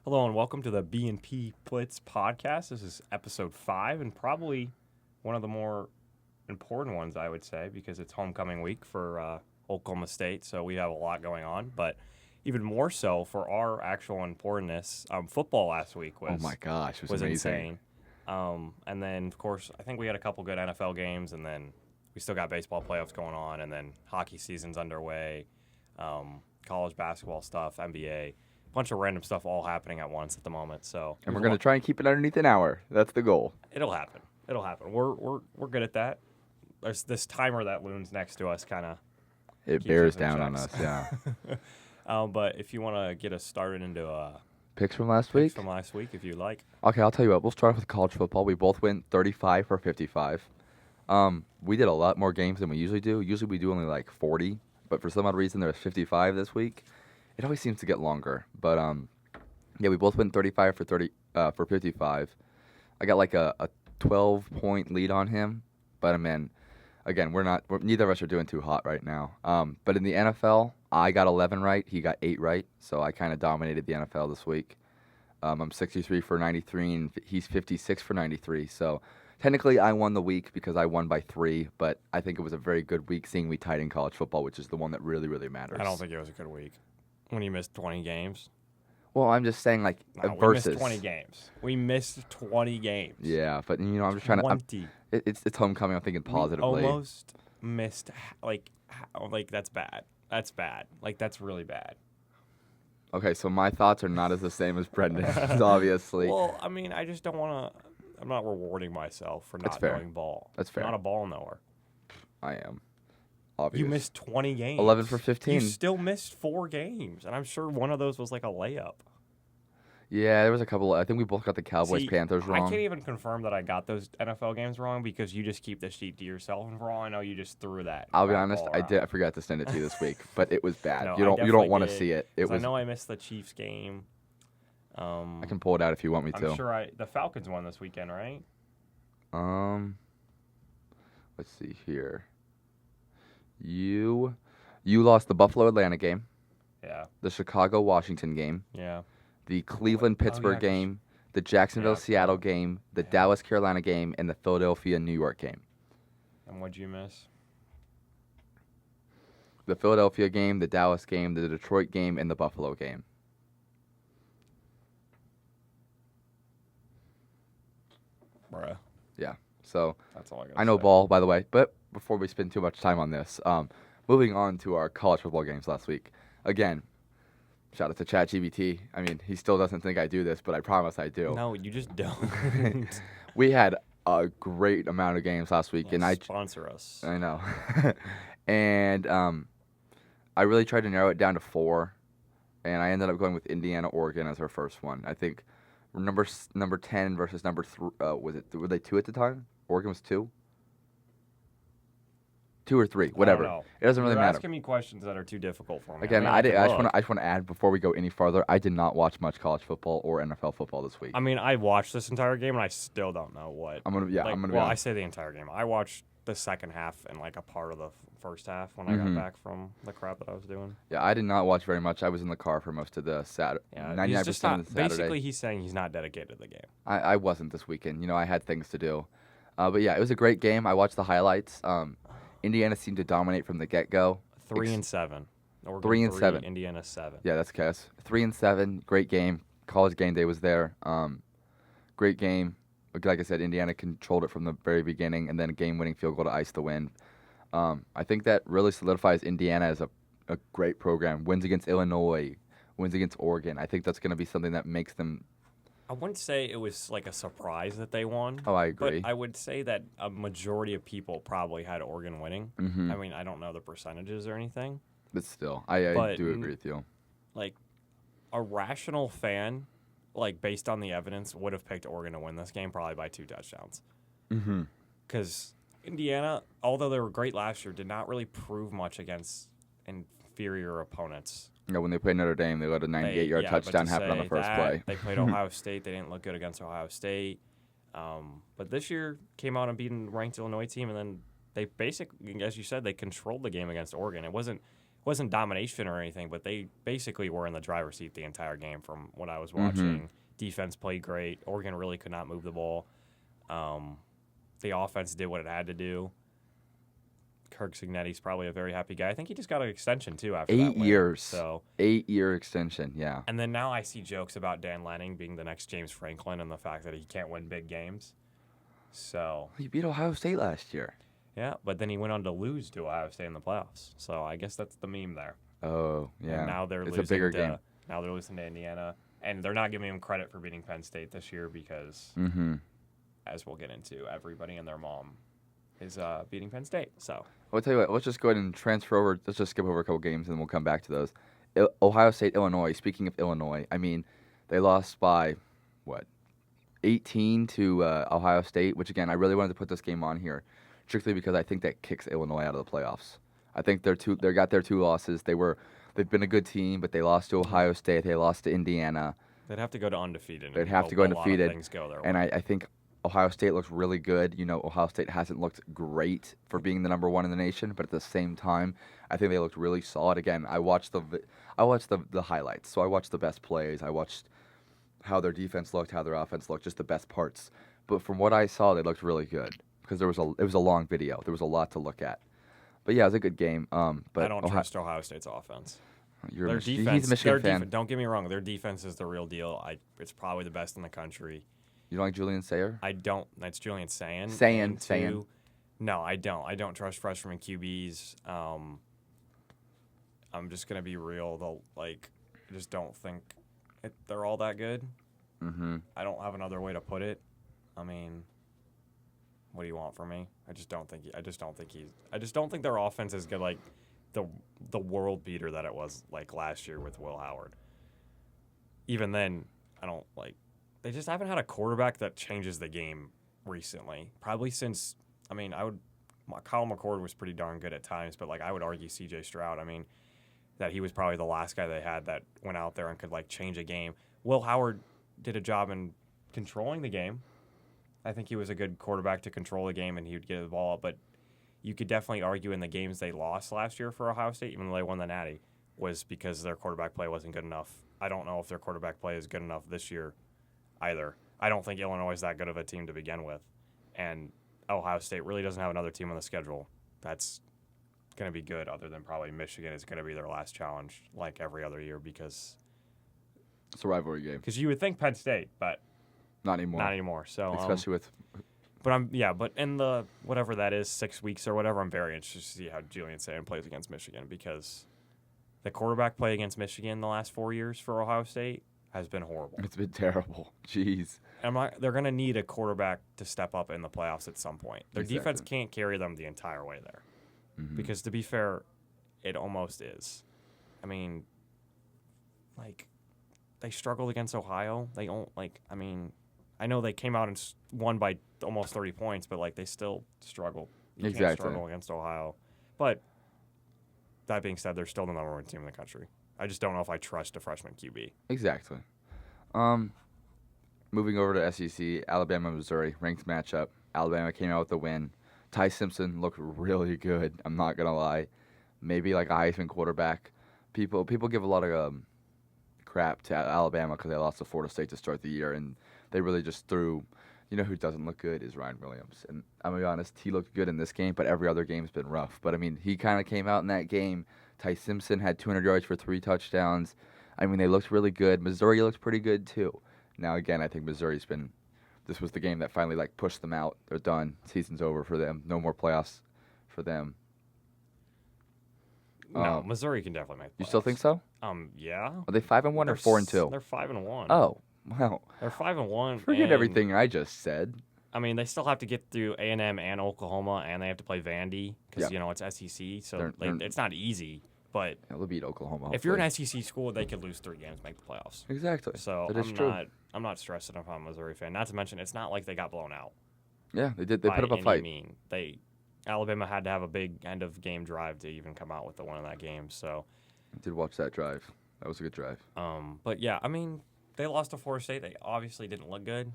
Hello and welcome to the B&P Blitz podcast. This is episode 5 and probably one of the more important ones, I would say, because it's homecoming week for Oklahoma State, so we have a lot going on. But even more so for our actual importance, football last week was oh my gosh, it was amazing. insane. And then, of course, I think we had a couple good NFL games, and then we still got baseball playoffs going on, and then hockey season's underway, college basketball stuff, NBA. Bunch of random stuff all happening at once at the moment. So And we're going to try and keep it underneath an hour. That's the goal. It'll happen. We're good at that. There's this timer that looms next to us, kind of. It bears down on us, yeah. But if you want to get us started into Picks from last week? from last week, if you like. Okay, I'll tell you what. We'll start off with college football. We both went 35 for 55. We did a lot more games than we usually do. Usually we do only like 40, but for some odd reason there was 55 this week. It always seems to get longer, but yeah, we both went 35 for 55. I got like a 12-point lead on him, but I mean, again, neither of us are doing too hot right now. But in the NFL, I got 11 right, he got 8 right, so I kind of dominated the NFL this week. I'm 63 for 93, and he's 56 for 93. So technically, I won the week because I won by 3, but I think it was a very good week seeing we tied in college football, which is the one that really, really matters. I don't think it was a good week when you missed 20 games. Well, I'm just saying, like, No, versus. We missed 20 games. We missed 20 games. Yeah, but, I'm just trying to. 20. It's homecoming. I'm thinking positively. We almost missed, like, that's bad. That's bad. Like, that's really bad. Okay, so my thoughts are not as the same as Brendan's, obviously. Well, I mean, I just don't want to. I'm not rewarding myself for That's not fair. knowing ball. That's fair. I'm not a ball knower. I am. Obvious. You missed 20 games. 11 for 15. You still missed 4 games, and I'm sure one of those was like a layup. Yeah, there was a couple. I think we both got the Cowboys-Panthers wrong. I can't even confirm that I got those NFL games wrong because you just keep the sheet to yourself, and for all I know, you just threw that. I'll be honest, I forgot to send it to you this week, but it was bad. No, you don't want to see it. I know I missed the Chiefs game. I can pull it out if you want me to. I'm sure the Falcons won this weekend, right? Let's see here. You lost the Buffalo-Atlanta game. Yeah. The Chicago-Washington game. Yeah. The Cleveland-Pittsburgh game. The Jacksonville-Seattle game. The Dallas-Carolina game. And the Philadelphia-New York game. And what'd you miss? The Philadelphia game, the Dallas game, the Detroit game, and the Buffalo game. Bruh. Yeah. So That's all I got. I know ball, by the way. But before we spend too much time on this, moving on to our college football games last week. Again, shout out to ChatGPT. I mean, he still doesn't think I do this, but I promise I do. No, you just don't. We had a great amount of games last week, and sponsor us. I know. And I really tried to narrow it down to 4, and I ended up going with Indiana, Oregon as our first one. I think number 10 versus number 3. Were they 2 at the time? Oregon was 2. 2 or 3, whatever. It doesn't really You're matter. asking me questions that are too difficult for me. Again, I just want to add before we go any farther. I did not watch much college football or NFL football this week. I mean, I watched this entire game and I still don't know what. I'm gonna be Well, I honest. say the entire game. I watched the second half and like a part of the first half when I got back from the crap that I was doing. Yeah, I did not watch very much. I was in the car for most of the Saturday. Yeah, 99% he's just not, of the Saturday. basically he's saying he's not dedicated to the game. I wasn't this weekend. I had things to do. But yeah, it was a great game. I watched the highlights. Indiana seemed to dominate from the get-go. 3-7. Oregon 3-7. Indiana 7. Yeah, that's chaos. 3-7. Great game. College game day was there. Great game. Like I said, Indiana controlled it from the very beginning, and then a game-winning field goal to ice the win. I think that really solidifies Indiana as a great program. Wins against Illinois, wins against Oregon. I think that's going to be something that makes them. I wouldn't say it was like a surprise that they won. Oh, I agree. But I would say that a majority of people probably had Oregon winning. Mm-hmm. I mean, I don't know the percentages or anything. But still, I do agree with you. Like, a rational fan, like, based on the evidence, would have picked Oregon to win this game probably by 2 touchdowns. Mm-hmm. Because Indiana, although they were great last year, did not really prove much against inferior opponents. Yeah, when they played Notre Dame, they let a 98-yard touchdown happen on the first play. They played Ohio State. They didn't look good against Ohio State. But this year came out and beat a ranked Illinois team, and then they basically, as you said, they controlled the game against Oregon. It wasn't wasn't domination or anything, but they basically were in the driver's seat the entire game from what I was watching. Defense played great. Oregon really could not move the ball. The offense did what it had to do. Kirk Cignetti's probably a very happy guy. I think he just got an extension, too, after that 8 win. years. So 8-year extension, yeah. And then now I see jokes about Dan Lanning being the next James Franklin and the fact that he can't win big games. So He beat Ohio State last year. yeah, but then he went on to lose to Ohio State in the playoffs. So I guess that's the meme there. Oh, yeah. And now they're it's losing a bigger game. Now they're losing to Indiana. And they're not giving him credit for beating Penn State this year because, as we'll get into, everybody and their mom is beating Penn State. So I'll tell you what, let's just go ahead and transfer over. Let's just skip over a couple games and then we'll come back to those. Ohio State, Illinois. Speaking of Illinois, I mean, they lost by, 18 to Ohio State, which, again, I really wanted to put this game on here strictly because I think that kicks Illinois out of the playoffs. I think they got their 2 losses. They've been a good team, but they lost to Ohio State. They lost to Indiana. they'd have to go to undefeated. They'd have to go undefeated. A lot of things go their way. And I think Ohio State looks really good. You know, Ohio State hasn't looked great for being the number 1 in the nation, but at the same time, I think they looked really solid. Again, I watched the highlights. So I watched the best plays. I watched how their defense looked, how their offense looked, just the best parts. But from what I saw, they looked really good because it was a long video. There was a lot to look at. But yeah, it was a good game. But I don't trust Ohio State's offense. Their Defense, he's a Michigan fan. Don't get me wrong. Their defense is the real deal. It's probably the best in the country. You don't like Julian Sayer? I don't. That's Julian Sayin. Sayin. No, I don't. I don't trust freshman QBs. I'm just gonna be real. I just don't think they're all that good. I don't have another way to put it. I mean, what do you want from me? I just don't think their offense is good. Like the world beater that it was like last year with Will Howard. Even then, I don't like. They just haven't had a quarterback that changes the game recently. Probably since, Kyle McCord was pretty darn good at times, but I would argue C.J. Stroud. That he was probably the last guy they had that went out there and could change a game. Will Howard did a job in controlling the game. I think he was a good quarterback to control the game and he would get the ball. But you could definitely argue in the games they lost last year for Ohio State, even though they won the Natty, was because their quarterback play wasn't good enough. I don't know if their quarterback play is good enough this year either. I don't think Illinois is that good of a team to begin with. And Ohio State really doesn't have another team on the schedule that's going to be good other than probably Michigan is going to be their last challenge like every other year because it's a rivalry game. Because you would think Penn State, but not anymore. Not anymore. So especially with. But in the whatever that is, 6 weeks or whatever, I'm very interested to see how Julian Sayin plays against Michigan because the quarterback play against Michigan the last 4 years for Ohio State has been horrible. It's been terrible. Jeez. And they're going to need a quarterback to step up in the playoffs at some point. Their defense can't carry them the entire way there. Because to be fair, it almost is. They struggled against Ohio. They don't I know they came out and won by almost 30 points, but they still struggled. You can't struggle against Ohio. But that being said, they're still the number 1 team in the country. I just don't know if I trust a freshman QB. Exactly. Moving over to SEC, Alabama, Missouri, ranked matchup. Alabama came out with the win. Ty Simpson looked really good. I'm not gonna lie. Maybe a Heisman quarterback. People give a lot of crap to Alabama because they lost to Florida State to start the year, and they really just threw. You know who doesn't look good is Ryan Williams, and I'm gonna be honest, he looked good in this game, but every other game's been rough. But he kind of came out in that game. Ty Simpson had 200 yards for 3 touchdowns. They looked really good. Missouri looked pretty good too. Now again, I think Missouri's been. This was the game that finally pushed them out. They're done. Season's over for them. No more playoffs for them. No, Missouri can definitely make playoffs. You still think so? Yeah. Are they 5-1 or 4-2? They're 5-1. Oh, wow. They're 5-1. Forget everything I just said. They still have to get through A&M and Oklahoma, and they have to play Vandy because it's SEC, so it's not easy. But they'll beat Oklahoma. If you're an SEC school, they could lose 3 games, make the playoffs. Exactly. So that is true. I'm not stressing if I'm a Missouri fan. Not to mention, it's not like they got blown out. Yeah, they did. They put up a fight. Alabama had to have a big end of game drive to even come out with the win in that game. So I did watch that drive. That was a good drive. But yeah, they lost to Florida State. They obviously didn't look good.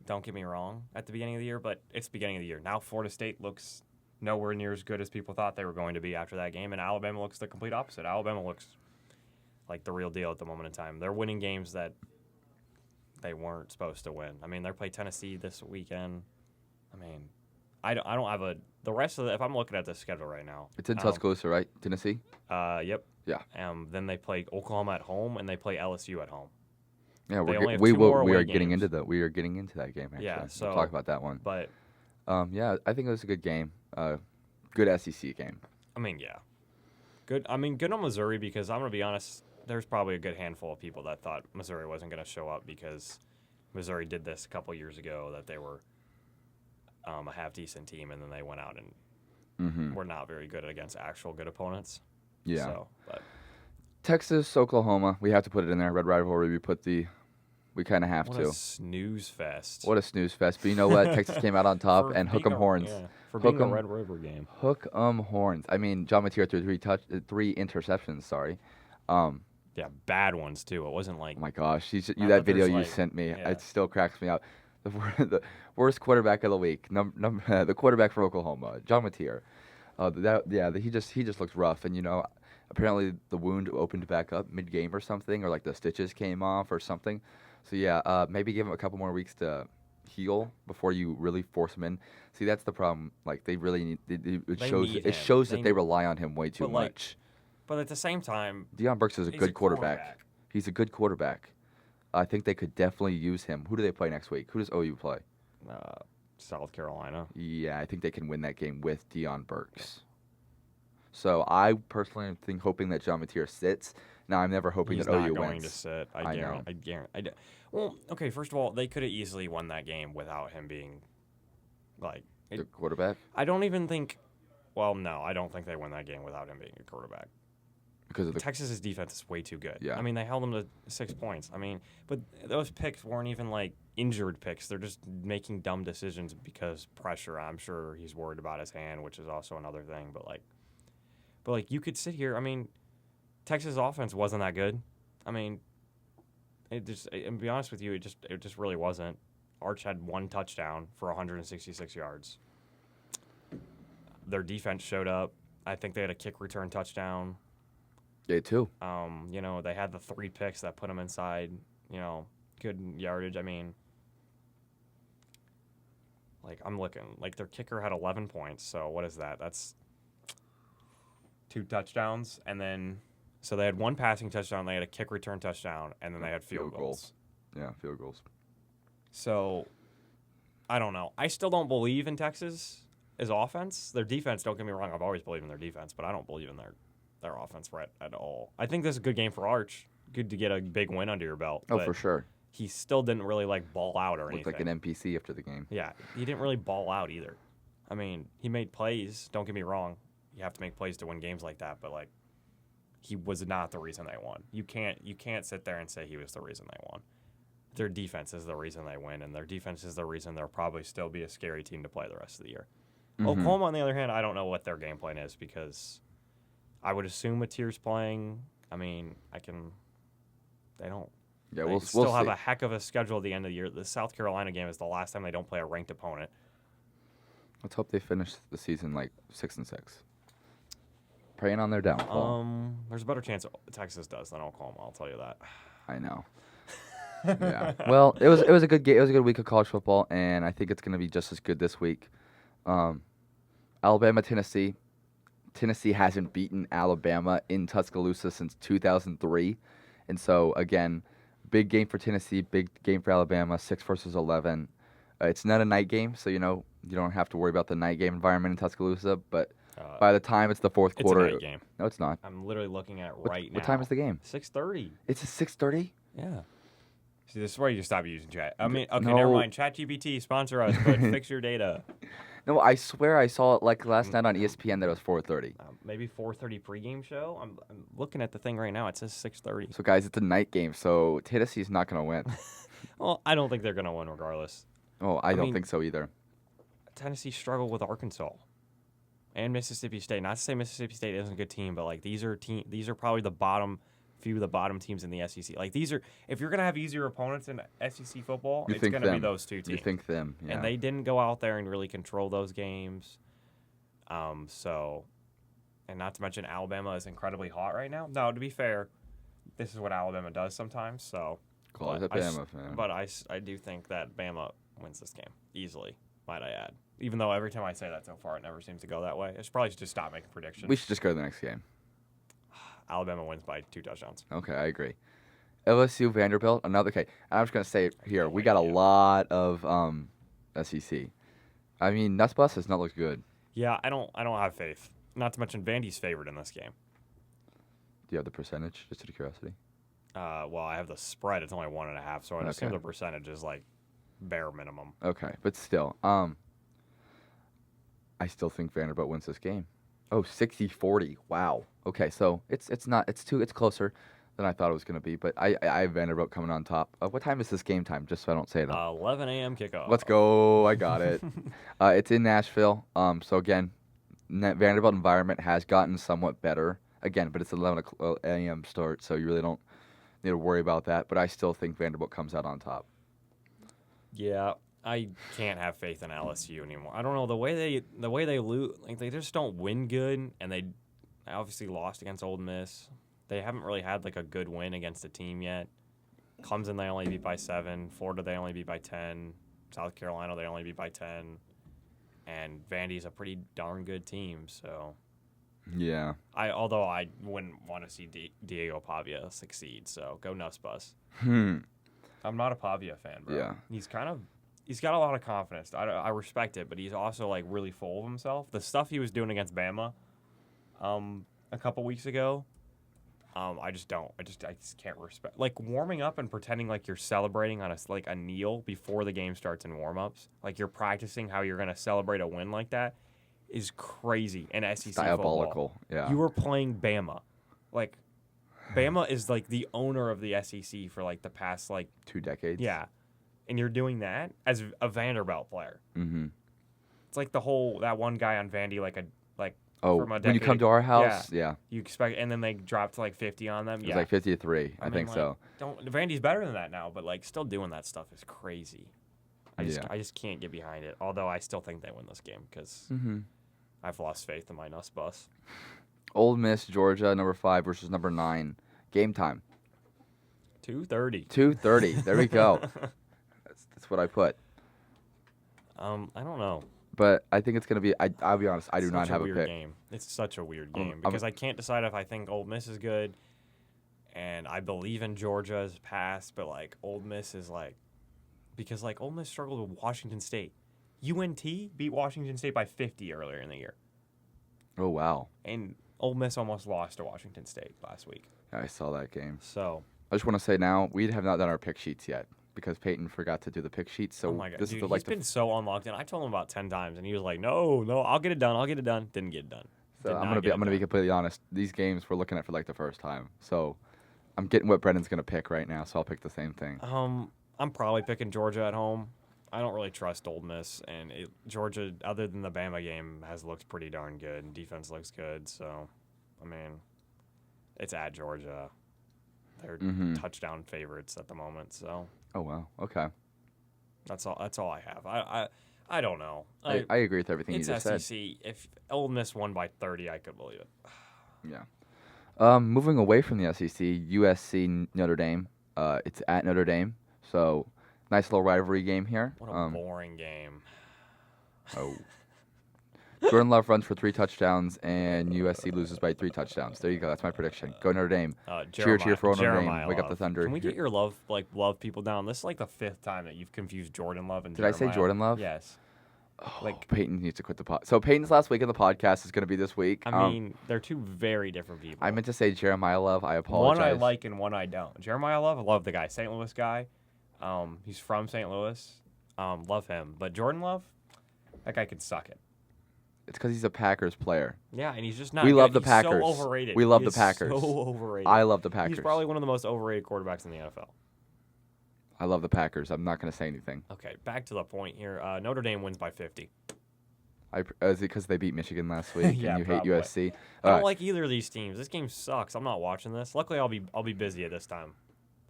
Don't get me wrong at the beginning of the year, but it's the beginning of the year now. Florida State looks nowhere near as good as people thought they were going to be after that game, and Alabama looks the complete opposite. Alabama looks like the real deal at the moment in time. They're winning games that they weren't supposed to win. I mean, they're playing Tennessee this weekend. I mean, I don't have the rest of if I'm looking at the schedule right now. It's in Tuscaloosa, right? Tennessee? Yep. Yeah. Then they play Oklahoma at home, and they play LSU at home. Yeah, we are getting into that game actually. Yeah, so we'll talk about that one. But yeah, I think it was a good game. Good SEC game. I mean, yeah. Good. I mean, good on Missouri because I'm going to be honest, there's probably a good handful of people that thought Missouri wasn't going to show up because Missouri did this a couple years ago that they were a half-decent team, and then they went out and were not very good against actual good opponents. Yeah. So, but Texas, Oklahoma, we have to put it in there. Red Rivalry, we kind of have to. What a snooze fest. What a snooze fest. But you know what? Texas came out on top and hook 'em horns. Yeah, for being a Red River game. Hook 'em horns. I mean, John Mateer threw three interceptions, sorry. Yeah, bad ones too. It wasn't like oh my gosh, that video you sent me, it still cracks me up. The worst quarterback of the week, the quarterback for Oklahoma, John Mateer. He just looks rough, and apparently the wound opened back up mid-game or something, or like the stitches came off or something. So yeah, maybe give him a couple more weeks to heal before you really force him in. See, that's the problem. Like they really need. It shows that they rely on him way too much. But at the same time, Deion Burks is a good quarterback. He's a good quarterback. I think they could definitely use him. Who do they play next week? Who does OU play? South Carolina. Yeah, I think they can win that game with Deion Burks. So I personally am hoping that John Mateer sits. Now I'm never hoping that OU wins. He's not going to sit. I guarantee. Well, okay. First of all, they could have easily won that game without him being, like, the quarterback. I don't even think. Well, no, I don't think they win that game without him being a quarterback. Because of Texas's defense is way too good. Yeah. I mean, they held them to 6 points. I mean, but those picks weren't even like injured picks. They're just making dumb decisions because pressure. I'm sure he's worried about his hand, which is also another thing. But you could sit here. I mean, Texas offense wasn't that good. I mean, and to be honest with you, it just really wasn't. Arch had one touchdown for 166 yards. Their defense showed up. I think they had a kick return touchdown. They too. They had the 3 picks that put them inside, good yardage. I mean, like, I'm looking. Like, their kicker had 11 points, so what is that? That's 2 touchdowns, and then, so they had 1 passing touchdown, they had a kick return touchdown, and then they had field goals. Yeah, field goals. So, I don't know. I still don't believe in Texas as offense. Their defense, don't get me wrong, I've always believed in their defense, but I don't believe in their offense at all. I think this is a good game for Arch. Good to get a big win under your belt. Oh, for sure. He still didn't really ball out or anything. Looked like an NPC after the game. Yeah, he didn't really ball out either. I mean, he made plays. Don't get me wrong. You have to make plays to win games like that, but he was not the reason they won. You can't sit there and say he was the reason they won. Their defense is the reason they win, and their defense is the reason they'll probably still be a scary team to play the rest of the year. Oklahoma, on the other hand, I don't know what their game plan is because I would assume Mateer's playing. I mean, they don't. Yeah, they we'll still have see. a heck of a schedule at the end of the year. The South Carolina game is the last time they don't play a ranked opponent. Let's hope they finish the season 6-6. Praying on their downfall. There's a better chance Texas does than Oklahoma. I'll tell you that. I know. Yeah. Well, it was a good game. It was a good week of college football, and I think it's going to be just as good this week. Alabama, Tennessee. Tennessee hasn't beaten Alabama in Tuscaloosa since 2003. And so, again, big game for Tennessee, big game for Alabama, 6 versus 11. It's not a night game, so, you don't have to worry about the night game environment in Tuscaloosa. But by the time it's the fourth quarter. It's a night game. No, it's not. I'm literally looking at it right now. What time is the game? 6:30. It's a 6:30? Yeah. See, this is where you stop using chat. I mean, okay, No. never mind. ChatGPT, sponsor us, but fix your data. No, I swear I saw it last night on ESPN that it was 4:30. Maybe 4:30 pregame show. I'm looking at the thing right now. It says 6:30. So, guys, it's a night game, so Tennessee's not going to win. Well, I don't think they're going to win regardless. Oh, I don't think so either. Tennessee struggled with Arkansas and Mississippi State. Not to say Mississippi State isn't a good team, but these are probably the few of the bottom teams in the SEC. If you're gonna have easier opponents in SEC football, it's gonna be those 2 teams. You think them? Yeah. And they didn't go out there and really control those games. So, and not to mention Alabama is incredibly hot right now. No, to be fair, this is what Alabama does sometimes. So, Close at Bama, fan. But I do think that Bama wins this game easily, might I add. Even though every time I say that so far, it never seems to go that way. I should probably just stop making predictions. We should just go to the next game. Alabama wins by 2 touchdowns. Okay, I agree. LSU Vanderbilt, another. Okay, I'm just gonna say it here. We got a lot of SEC. I mean, Nuts Bus has not looked good. Yeah, I don't have faith. Not to mention Vandy's favored in this game. Do you have the percentage, just out of curiosity? Well, I have the spread. It's only 1.5, so I'd assume the percentage is like bare minimum. Okay, but still, I still think Vanderbilt wins this game. Oh, 60-40. Wow. Okay, so it's closer than I thought it was going to be, but I have Vanderbilt coming on top. What time is this game time? Just so I don't say it. 11 a.m. kickoff. Let's go. I got it. It's in Nashville. So again, Vanderbilt environment has gotten somewhat better again, but it's 11 a.m. start, so you really don't need to worry about that. But I still think Vanderbilt comes out on top. Yeah, I can't have faith in LSU anymore. I don't know the way they lose. Like they just don't win good, and they obviously lost against Ole Miss. They haven't really had like a good win against a team yet. Clemson they only beat by 7. Florida they only beat by 10. South Carolina they only beat by 10. And Vandy's a pretty darn good team. So yeah, although I wouldn't want to see Diego Pavia succeed. So go Nuts Bus. I'm not a Pavia fan, bro. Yeah, he's got a lot of confidence. I respect it, but he's also like really full of himself. The stuff he was doing against Bama, a couple weeks ago, I just can't respect. Like warming up and pretending like you're celebrating on a kneel before the game starts in warm-ups. Like you're practicing how you're gonna celebrate a win like that is crazy in SEC diabolical. Football. Yeah, you were playing Bama, like. Bama is like the owner of the SEC for like the past like 2 decades. Yeah, and you're doing that as a Vanderbilt player. Mm-hmm. It's like that one guy on Vandy from a when you come to our house, yeah. You expect, and then they dropped to like 50 on them. It was like 50-3, I think so. Vandy's better than that now, but like still doing that stuff is crazy. I just can't get behind it. Although I still think they win this game because I've lost faith in my Nuss Bus. Ole Miss, Georgia, number 5 versus number 9. Game time. 2:30. 2:30. There we go. That's what I put. I don't know. But I think it's going to be, I'll be honest, I do not have a pick. Game. It's such a weird game because I can't decide if I think Ole Miss is good and I believe in Georgia's past, but like Ole Miss is like, because like Ole Miss struggled with Washington State. UNT beat Washington State by 50 earlier in the year. Oh, wow. And Ole Miss almost lost to Washington State last week. Yeah, I saw that game. So I just want to say now, we have not done our pick sheets yet because Peyton forgot to do the pick sheets. So oh my God, this dude, is he's been so unlocked in. I told him about 10 times, and he was like, no, I'll get it done. Didn't get it done. So I'm gonna be completely honest. These games we're looking at for like the first time. So I'm getting what Brendan's gonna pick right now. So I'll pick the same thing. I'm probably picking Georgia at home. I don't really trust Ole Miss, and Georgia, other than the Bama game, has looked pretty darn good, and defense looks good. So, I mean, it's at Georgia. They're touchdown favorites at the moment. So. Oh wow. Okay. That's all I have. I don't know. I agree with everything you just SEC. said. If Ole Miss won by 30, I could believe it. Yeah. Moving away from the SEC, USC Notre Dame. It's at Notre Dame, so. Nice little rivalry game here. What a boring game. Oh. Jordan Love runs for 3 touchdowns, and USC loses by 3 touchdowns. There you go. That's my prediction. Go Notre Dame. Cheer for Notre Dame. Wake up the Thunder. Can we get your love people down? This is like the 5th time that you've confused Jordan Love and Jeremiah. Did I say Jordan Love? Yes. Oh, Peyton needs to quit the pod. So Peyton's last week in the podcast is going to be this week. I mean, they're 2 very different people. I meant to say Jeremiah Love. I apologize. One I like and one I don't. Jeremiah Love, I love the guy. St. Louis guy. He's from St. Louis. Love him. But Jordan Love, that guy could suck it. It's because he's a Packers player. Yeah, and he's just not. We love the he's Packers. So overrated. We love the Packers. So overrated. I love the Packers. He's probably one of the most overrated quarterbacks in the NFL. I love the Packers. I'm not going to say anything. Okay, back to the point here. Notre Dame wins by 50. Is it because they beat Michigan last week yeah, and you probably. hate USC? I don't like either of these teams. This game sucks. I'm not watching this. Luckily, I'll be busy at this time.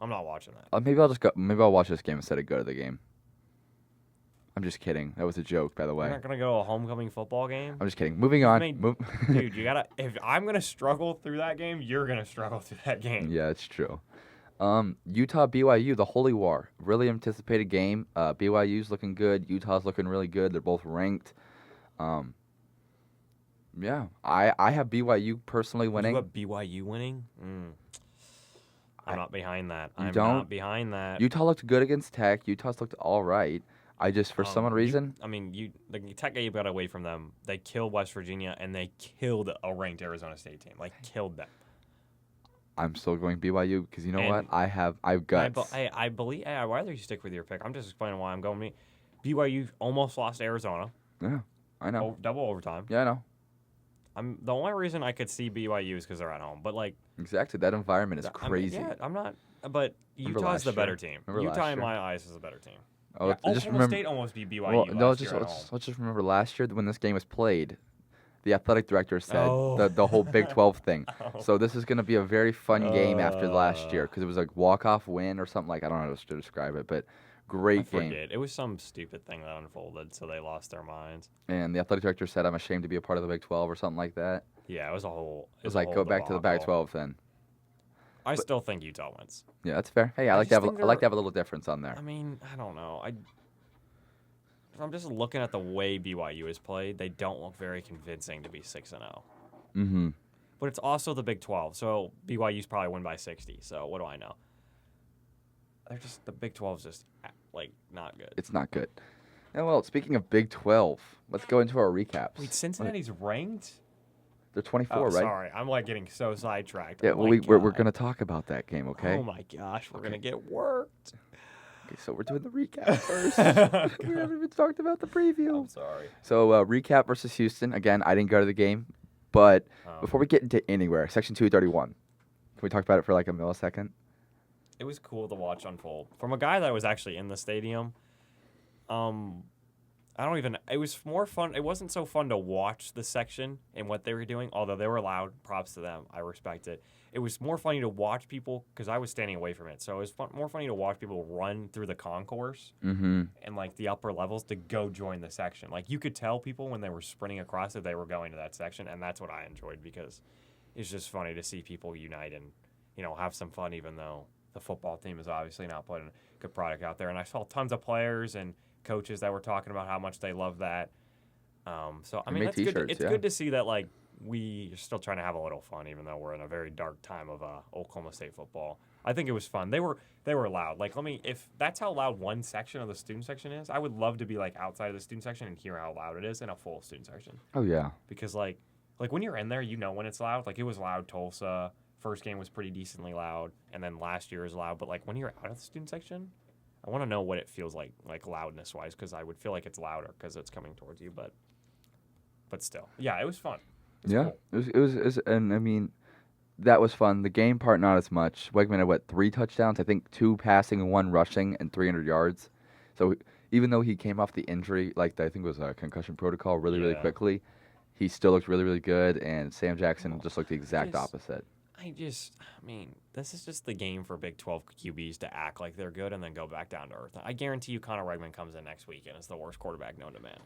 I'm not watching that. Maybe I'll just go. Maybe I'll watch this game instead of go to the game. I'm just kidding. That was a joke, by the way. You're not gonna go to a homecoming football game. I'm just kidding. Moving on. Dude, you gotta. If I'm gonna struggle through that game, you're gonna struggle through that game. Yeah, it's true. Utah BYU, the Holy War. Really anticipated game. BYU's looking good. Utah's looking really good. They're both ranked. Yeah, I have BYU personally winning. You have BYU winning? I'm not behind that. You I'm don't? not behind that. Utah looked good against Tech. Utah's looked all right. I just, for some reason. The Tech game got away from them. They killed West Virginia, and they killed a ranked Arizona State team. Like, killed them. I'm still going BYU because you know what? I have guts. I believe. I'd rather you stick with your pick. I'm just explaining why I'm going me. BYU almost lost to Arizona. Yeah, I know. Double overtime. Yeah, I know. The only reason I could see BYU is because they're at home. But like exactly, that environment is crazy. I'm not. But Utah's the better team. Utah, in my eyes, is the better team. Oh, yeah, just Oklahoma State almost beat BYU. Well, no, let's just remember last year when this game was played, the athletic director said the whole Big 12 thing. So this is going to be a very fun game after last year because it was like walk-off win or something like I don't know how to describe it, but great game. It was some stupid thing that unfolded, so they lost their minds. And the athletic director said, "I'm ashamed to be a part of the Big 12" or something like that. Yeah, it was a whole. It was like go back to the Big 12 then. I still think Utah wins. Yeah, that's fair. Hey, I like to have a little difference on there. I mean, I don't know. I'm just looking at the way BYU is played. They don't look very convincing to be 6-0. Mm-hmm. But it's also the Big 12, so BYU's probably win by 60. So what do I know? The Big 12's just like not good. It's not good. And well, speaking of Big 12, let's go into our recaps. Wait, Cincinnati's ranked? They're 24, right? Sorry, I'm like getting so sidetracked. Yeah, we're gonna talk about that game, okay? Oh my gosh, we're gonna get worked. Okay, so we're doing the recap first. We haven't even talked about the preview. I'm sorry. So recap versus Houston. Again, I didn't go to the game, but before we get into anywhere, Section 231. Can we talk about it for like a millisecond? It was cool to watch unfold from a guy that was actually in the stadium. It was more fun. It wasn't so fun to watch the section and what they were doing, although they were loud. Props to them. I respect it. It was more funny to watch people because I was standing away from it. So it was more funny to watch people run through the concourse and like the upper levels to go join the section. Like you could tell people when they were sprinting across that they were going to that section, and that's what I enjoyed because it's just funny to see people unite and have some fun, even though the football team is obviously not putting a good product out there. And I saw tons of players and coaches that were talking about how much they love that. So I mean, that's good. It's good to see that like we are still trying to have a little fun, even though we're in a very dark time of Oklahoma State football. I think it was fun. They were loud. Like if that's how loud one section of the student section is, I would love to be like outside of the student section and hear how loud it is in a full student section. Oh yeah. Because like when you're in there, when it's loud. Like it was loud. Tulsa first game was pretty decently loud, and then last year was loud. But like when you're out of the student section, I want to know what it feels like loudness-wise, because I would feel like it's louder because it's coming towards you. But still, yeah, it was fun. Cool. It was, and I mean, that was fun. The game part, not as much. Wegman had, 3 touchdowns? I think 2 passing and 1 rushing and 300 yards. So even though he came off the injury, I think it was a concussion protocol really quickly, he still looked really, really good, and Sam Jackson just looked the exact opposite. This is just the game for Big 12 QBs to act like they're good and then go back down to earth. I guarantee you Connor Wegman comes in next week and is the worst quarterback known to man.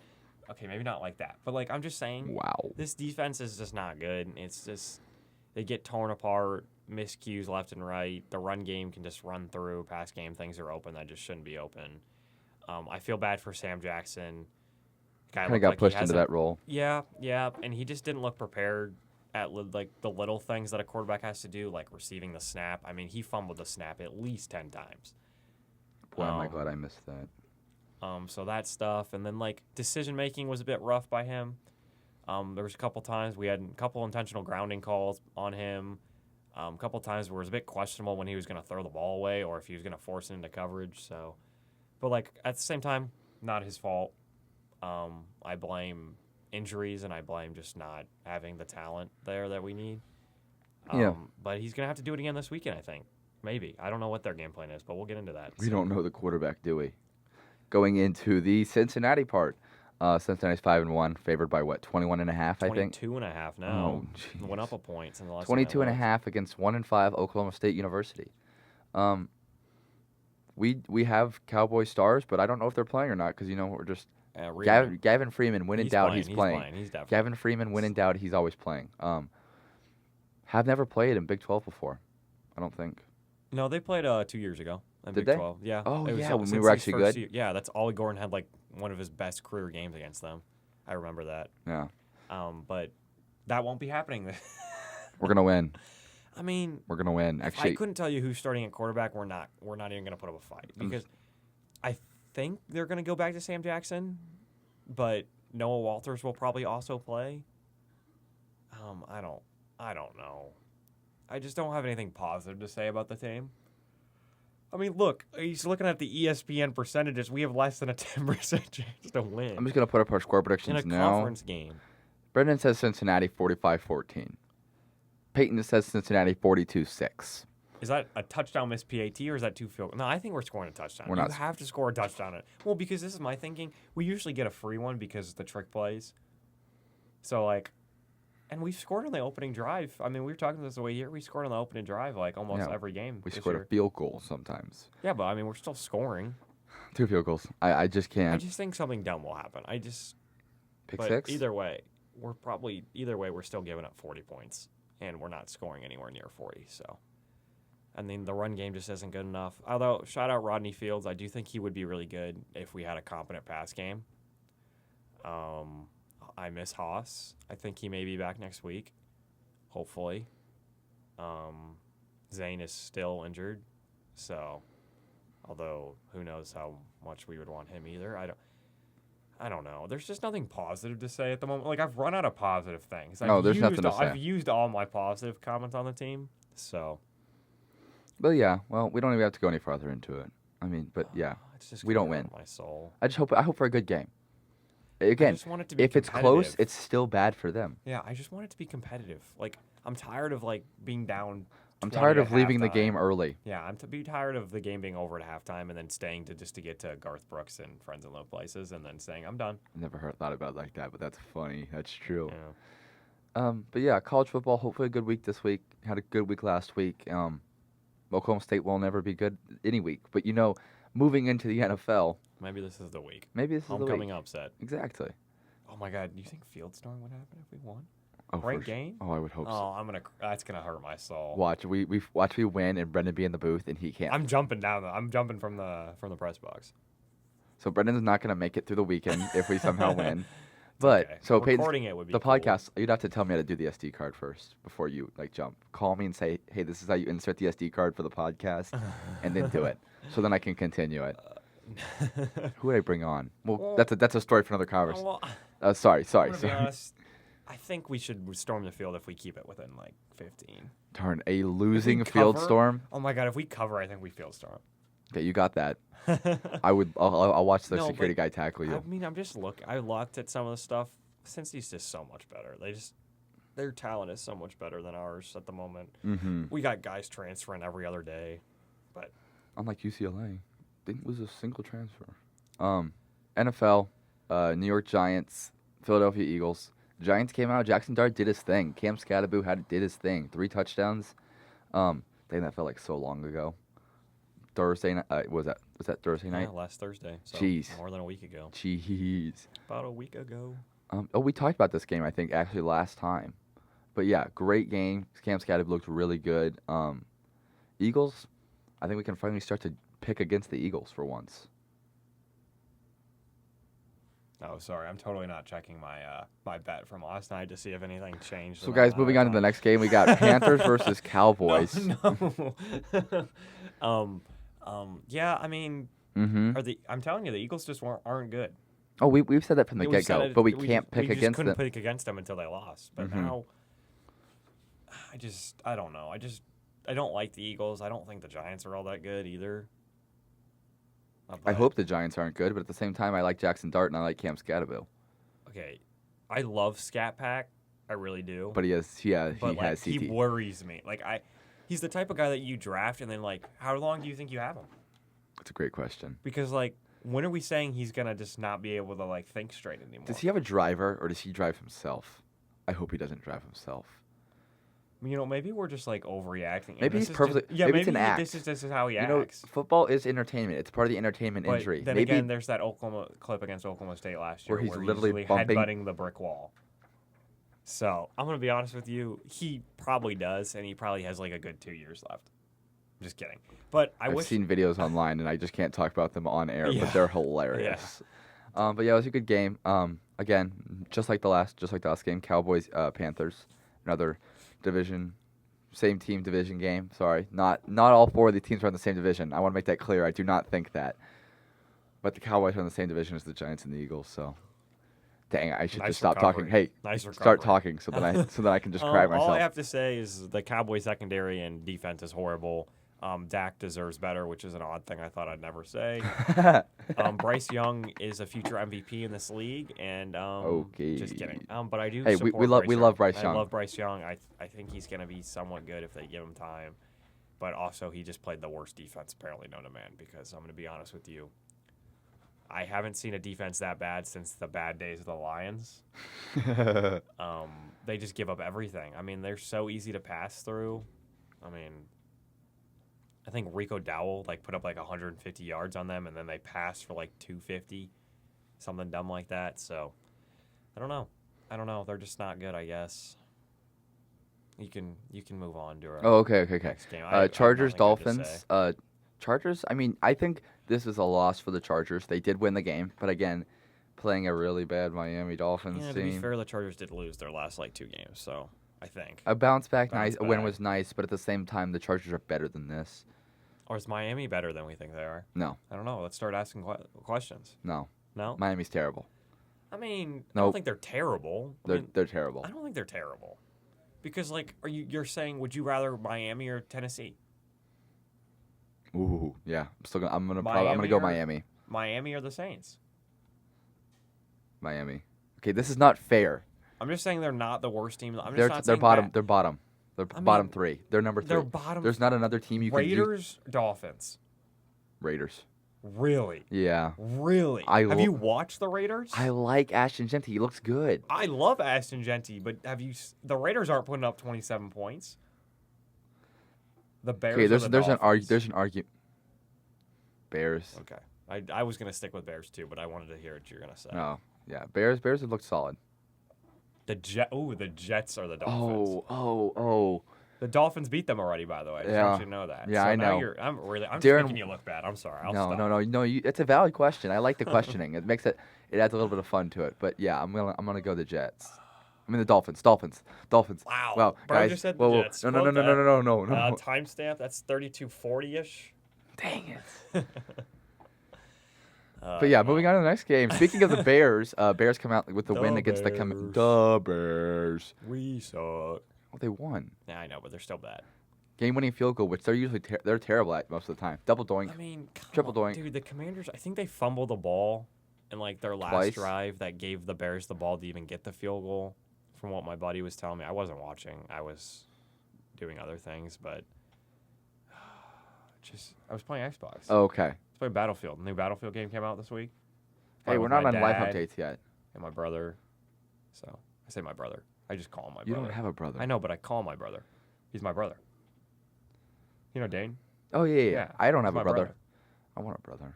Okay, maybe not like that. But, I'm just saying, wow, this defense is just not good. It's just they get torn apart, miscues left and right. The run game can just run through. Pass game, things are open that just shouldn't be open. I feel bad for Sam Jackson. Kind of got pushed into that role. Yeah, and he just didn't look prepared at the little things that a quarterback has to do, like receiving the snap. He fumbled the snap at least 10 times. Boy, am I glad I missed that. So that stuff, and then decision making was a bit rough by him. There was a couple times we had a couple intentional grounding calls on him. A couple times where it was a bit questionable when he was going to throw the ball away or if he was going to force it into coverage. So, but at the same time, not his fault. I blame injuries and I blame just not having the talent there that we need. But he's going to have to do it again this weekend, I think. Maybe. I don't know what their game plan is, but we'll get into that. We don't know the quarterback, do we? Going into the Cincinnati part. Cincinnati's 5-1, favored by 21.5, I think. 22.5 now. Oh, went up a point since the last 22.5 against 1-5 Oklahoma State University. We have Cowboy stars, but I don't know if they're playing or not because we're just Reed, Gavin Freeman. When in doubt, he's playing. He's definitely Gavin Freeman. When in doubt, he's always playing. Have never played in Big 12 before. I don't think. No, they played 2 years ago in Did Big they? 12. Yeah. Oh, It was yeah, when we Cincy's were actually first good. year. Yeah, that's Ollie Gordon had like one of his best career games against them. I remember that. Yeah. But that won't be happening. We're gonna win. I mean, We're gonna win. Actually, I couldn't tell you who's starting at quarterback. We're not even gonna put up a fight because I think they're gonna go back to Sam Jackson, but Noah Walters will probably also play. I don't know. I just don't have anything positive to say about the team. I mean, look, he's looking at the ESPN percentages. We have less than a 10% chance to win I'm just gonna put up our score in predictions a now. conference game. Brendan says Cincinnati 45-14. Peyton says Cincinnati 42-6. Is that a touchdown missed PAT or is that 2 field? No, I think we're scoring a touchdown. We're You not. have to score a touchdown. Well, because this is my thinking. We usually get a free one because of the trick plays. So, and we've scored on the opening drive. I mean, we were talking this the way here. We scored on the opening drive almost every game. We this scored year. a field goal sometimes. Yeah, but I mean, we're still scoring. 2 field goals. I just can't. I just think something dumb will happen. Pick But 6? either way, we're still giving up 40 points, and we're not scoring anywhere near 40. So, I mean, the run game just isn't good enough. Although, shout out Rodney Fields, I do think he would be really good if we had a competent pass game. I miss Haas. I think he may be back next week, hopefully. Zane is still injured, so although who knows how much we would want him either. I don't know. There's just nothing positive to say at the moment. Like, I've run out of positive things. There's nothing to say. I've used all my positive comments on the team. So, But yeah, well, we don't even have to go any farther into it. I mean, but yeah, it's just we don't gonna hurt win. my soul. I hope for a good game. I Again, just want it to be if it's close, competitive. it's still bad for them. Yeah, I just want it to be competitive. Like, I'm tired of being down. I'm 20 tired at of leaving the halftime. game early. Yeah, I'm tired of the game being over at halftime and then staying to get to Garth Brooks and Friends in Low Places and then saying I'm done. I never thought about it like that, but that's funny. That's true. Yeah. But yeah, college football. Hopefully a good week this week. Had a good week last week. Oklahoma State will never be good any week, but moving into the NFL, Maybe this is the week. maybe this is the Homecoming week. upset. Exactly. Oh my God! Do you think Fieldstorm would happen if we won? Oh, Ranked for sure. game? Oh, I would hope so. Oh, that's gonna hurt my soul. Watch we win and Brendan be in the booth and he can't. I'm jumping down. I'm jumping from the press box. So Brendan's not gonna make it through the weekend if we somehow win. But Okay. so Peyton's, Recording it would be the cool. podcast. You'd have to tell me how to do the SD card first before you jump. Call me and say, hey, this is how you insert the SD card for the podcast, and then do it. So then I can continue it. Who would I bring on? Well, that's a story for another conversation. Well, Sorry. I'm gonna be honest, I think we should storm the field if we keep it within 15. Darn, a losing If we field cover- storm. Oh my God! If we cover, I think we field storm. Okay, you got that. I'll watch the No, security but guy tackle you. I mean, I looked at some of the stuff. Cincy's just so much better. Their talent is so much better than ours at the moment. Mm-hmm. We got guys transferring every other day, but Unlike UCLA, didn't lose a single transfer. NFL, New York Giants, Philadelphia Eagles. Giants came out. Jackson Dart did his thing. Cam Scatterbo did his thing. 3 touchdowns. Dang, that felt like so long ago. Thursday night. Was that Thursday night? yeah, last Thursday. So Jeez. more than a week ago. Jeez. About a week ago. We talked about this game, I think, actually last time. But yeah, great game. Cam Scatterbo looked really good. Eagles, I think we can finally start to pick against the Eagles for once. Oh, sorry. I'm totally not checking my bet from last night to see if anything changed. So, guys, moving on to the next game, we got Panthers versus Cowboys. No. Yeah, I mean, Mm-hmm. I'm telling you, the Eagles just aren't good. Oh, we've said that from the We said get-go, it- but we just- can't pick just against couldn't them. pick against them until they lost. But Mhm. now, I don't know. I don't like the Eagles. I don't think the Giants are all that good either. I But- hope the Giants aren't good, but at the same time, I like Jackson Dart and I like Cam Scatterbo. Okay, I love Scat Pack. I really do. But he has he CT. worries me. He's the type of guy that you draft and then how long do you think you have him? That's a great question. Because when are we saying he's gonna just not be able to think straight anymore? Does he have a driver or does he drive himself? I hope he doesn't drive himself. maybe we're just like overreacting. and Maybe this he's is perfectly. Just, yeah, maybe it's an he- act. This is how he You know, acts. football is entertainment. It's part of the entertainment But injury. then Maybe again, there's that Oklahoma clip against Oklahoma State last year Where he's literally bumping- headbutting the brick wall. So I'm gonna be honest with you. He probably does, and he probably has like a good 2 years left. I'm just kidding. But I've wish seen videos online, and I just can't talk about them on air, Yeah. but they're hilarious. But yeah, it was a good game. Again, just like the last game, Cowboys, Panthers, another same team division game. Sorry, not all 4 of the teams are in the same division. I want to make that clear. I do not think that. But the Cowboys are in the same division as the Giants and the Eagles. So, dang, I should Nice just stop recovery. talking. Hey, Nice start recovery. talking so that I can just cry myself. All I have to say is the Cowboys secondary and defense is horrible. Dak deserves better, which is an odd thing I thought I'd never say. Bryce Young is a future MVP in this league, and Okay. just kidding. But I do. Hey, support we love Bryce Young. I love Bryce Young. I think he's going to be somewhat good if they give him time. But also, he just played the worst defense apparently known to man. Because I'm going to be honest with you, I haven't seen a defense that bad since the bad days of the Lions. They just give up everything. I mean, they're so easy to pass through. I mean, I think Rico Dowell put up 150 yards on them, and then they passed for 250, something dumb like that. So I don't know. They're just not good, I guess. You can move on to our okay. next game. I have Chargers, nothing good to Dolphins. say. Chargers. I mean, I think this is a loss for the Chargers. They did win the game, but again, playing a really bad Miami Dolphins Yeah, to team. be fair, the Chargers did lose their last 2 games, so I think. A bounce back, Bounce win back. was nice, but at the same time, the Chargers are better than this. Or is Miami better than we think they are? No, I don't know. Let's start asking questions. no, No? Miami's terrible. I mean, I Nope. don't think they're terrible. They're terrible. I don't think they're terrible. Because you're saying would you rather Miami or Tennessee? Ooh, yeah. I'm gonna Miami go or- Miami. Miami or the Saints? Miami. Okay, this is not fair. I'm just saying they're not the worst team. I'm just They're not saying bottom. bad. They're bottom. They're I bottom mean, 3. They're number 3. They're bottom. There's not another team you can use. Raiders, Dolphins. Raiders. Really? Yeah. Really? I Have lo- you watched the Raiders? I like Ashton Genty. He looks good. I love Aston Genty, but the Raiders aren't putting up 27 points. The Bears. Okay, or there's the an Dolphins? argument. Bears. Okay. I was gonna stick with Bears too, but I wanted to hear what you're gonna say. No. Yeah, Bears have looked solid. The Jets are the Dolphins. Oh. The Dolphins beat them already, by the way. I just Yeah. want you to know that. Yeah, so I now know. I'm just Darren- making you look bad. I'm sorry. I'll No, stop. no. It's a valid question. I like the questioning. It makes it adds a little bit of fun to it. But yeah, I'm gonna go the Jets. I mean the Dolphins. Wow. Well, Bro guys, just said whoa, the Jets. No. Quote that. No. Timestamp. That's 32:40ish. Dang it. But yeah, moving on to the next game. Speaking of the Bears, Bears come out with the win against the Bears. We suck. Well, they won. Yeah, I know, but they're still bad. Game-winning field goal, which they're usually they're terrible at most of the time. Double doink. I mean, Triple come on, doink. dude. The Commanders. I think they fumbled the ball in their last Twice. drive that gave the Bears the ball to even get the field goal. From what my buddy was telling me, I wasn't watching. I was doing other things, but I was playing Xbox. Okay. I was playing Battlefield. The new Battlefield game came out this week. Hey, Playing we're with not my on live dad updates yet. And my brother. So I say my brother. I just call him my You brother. don't have a brother. I know, but I call him my brother. He's my brother. You know Dane? Oh yeah. Yeah, I don't he's have a my brother. I want a brother.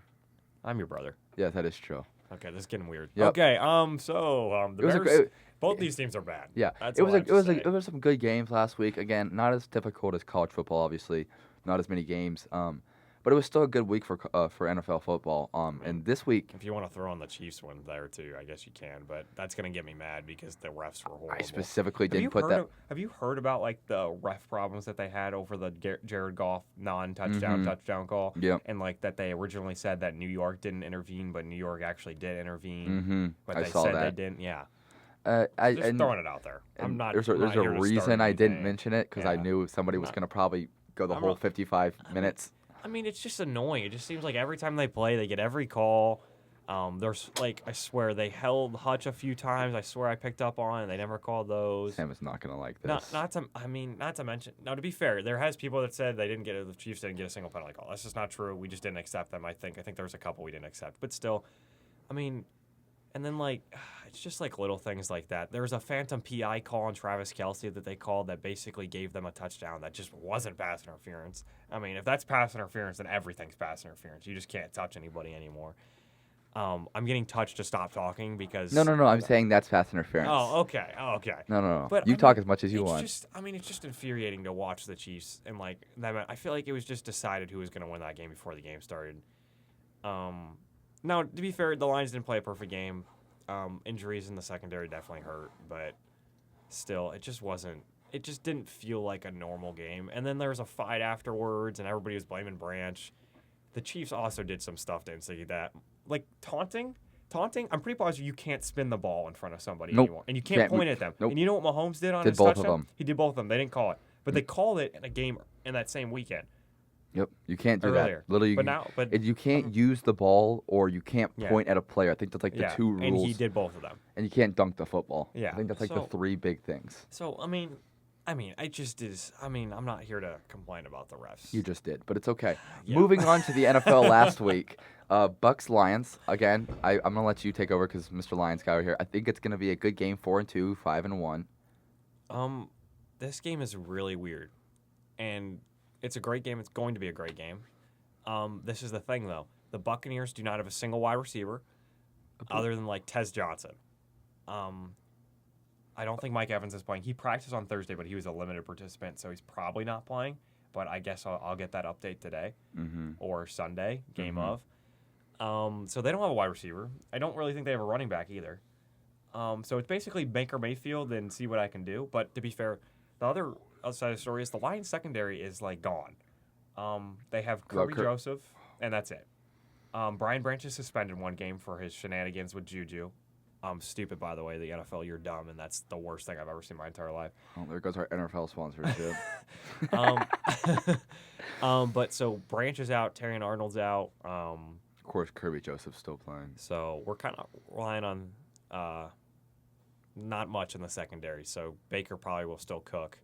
I'm your brother. Yeah, that is true. Okay, this is getting weird. Yep. Okay, the It was a Bears. great- both these teams are bad. Yeah, That's it was all I have to say. it was some good games last week. Again, not as difficult as college football, obviously. Not as many games. But it was still a good week for NFL football. And this week, If you want to throw on the Chiefs one there too, I guess you can. But that's gonna get me mad because the refs were horrible. I specifically Have didn't you put heard that. Have you heard about the ref problems that they had over the Jared Goff non-touchdown touchdown call? Yep. And that they originally said that New York didn't intervene, but New York actually did intervene. Mm-hmm. But I they saw said that. they didn't. Yeah. And Throwing it out there. I'm and not. There's I'm a not here to reason start I didn't anything. mention it because I Yeah. knew somebody was not- going to probably go the I'm whole not- 55 minutes. I mean, it's just annoying. It just seems like every time they play, they get every call. There's I swear they held Hutch a few times. I swear I picked up on, and they never called those. Sam is not going to like this. Not to mention. Now, to be fair, there has people that said the Chiefs didn't get a single penalty call. That's just not true. We just didn't accept them. I think there was a couple we didn't accept, but still, I mean, And then, like, it's just like little things like that. There was a phantom PI call on Travis Kelce that they called that basically gave them a touchdown that just wasn't pass interference. I mean, if that's pass interference, then everything's pass interference. You just can't touch anybody anymore. I'm getting touched to stop talking because... No. I'm saying that's pass interference. Oh, okay. No. But You talk as much as you want. It's just infuriating to watch the Chiefs. And, like, I feel like it was just decided who was going to win that game before the game started. Now, to be fair, the Lions didn't play a perfect game. Injuries in the secondary definitely hurt, but still, it just didn't feel like a normal game. And then there was a fight afterwards, and everybody was blaming Branch. The Chiefs also did some stuff to instigate that. Like, taunting, I'm pretty positive you can't spin the ball in front of somebody anymore. And you can't point at them. Nope. And you know what Mahomes did on his both touchdown? of them. He did both of them. They didn't call it. But they called it in a game in that same weekend. Yep, you can't do Earlier. that. Literally, you can't use the ball or you can't point at a player. I think that's like the two rules. And he did both of them. And you can't dunk the football. Yeah. I think that's like the three big things. So, I mean, it just is. I mean, I'm not here to complain about the refs. You just did, but it's okay. Yeah. Moving on to the NFL last week, Bucks Lions. Again, I'm gonna let you take over because Mr. Lions guy over here. I think it's gonna be a good game, 4-2, 5-1. This game is really weird, and it's a great game. It's going to be a great game. This is the thing, though. The Buccaneers do not have a single wide receiver other than, like, Tez Johnson. I don't think Mike Evans is playing. He practiced on Thursday, but he was a limited participant, so he's probably not playing. But I guess I'll get that update today or Sunday, game of. So they don't have a wide receiver. I don't really think they have a running back either. So it's basically Baker Mayfield and see what I can do. But to be fair, the other side of the story is the Lions secondary is, like, gone. They have Kirby Joseph, and that's it. Brian Branch is suspended one game for his shenanigans with Juju. Stupid, by the way. The NFL, you're dumb, and that's the worst thing I've ever seen in my entire life. Oh, there goes our NFL sponsorship. But so Branch is out, Terrion Arnold's out. Of course, Kirby Joseph's still playing. So we're kind of relying on not much in the secondary. So Baker probably will still cook.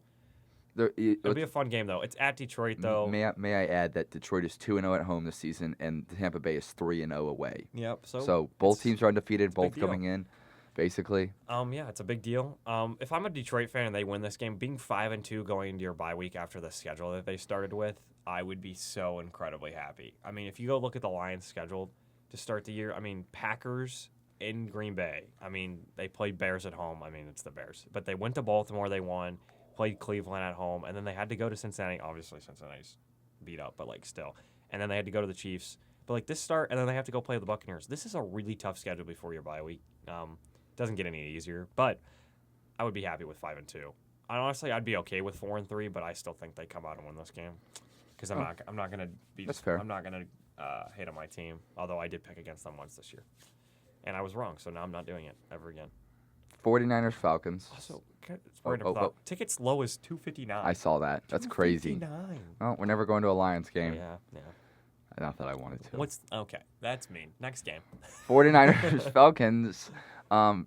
It'll be a fun game, though. It's at Detroit, though. May I add that Detroit is 2-0 at home this season, and Tampa Bay is 3-0 away. Yep. So both teams are undefeated, both coming in, basically. Yeah, it's a big deal. If I'm a Detroit fan and they win this game, being 5-2 going into your bye week after the schedule that they started with, I would be so incredibly happy. I mean, if you go look at the Lions' schedule to start the year, I mean, Packers in Green Bay. I mean, they played Bears at home. I mean, it's the Bears. But they went to Baltimore, they won. Played Cleveland at home, and then they had to go to Cincinnati. Obviously, Cincinnati's beat up, but, like, still. And then they had to go to the Chiefs. But, like, this start, and then they have to go play the Buccaneers. This is a really tough schedule before your bye week. Doesn't get any easier, but I would be happy with 5-2. Honestly, I'd be okay with 4-3, but I still think they come out and win this game because I'm not gonna be. That's fair. I'm not gonna hate on my team, although I did pick against them once this year, and I was wrong. So now I'm not doing it ever again. 49ers Falcons. Also, tickets low as $259. I saw that. That's crazy. $259. Oh, we're never going to a Lions game. Yeah. Not that I wanted to. Okay? That's mean. Next game. 49ers Falcons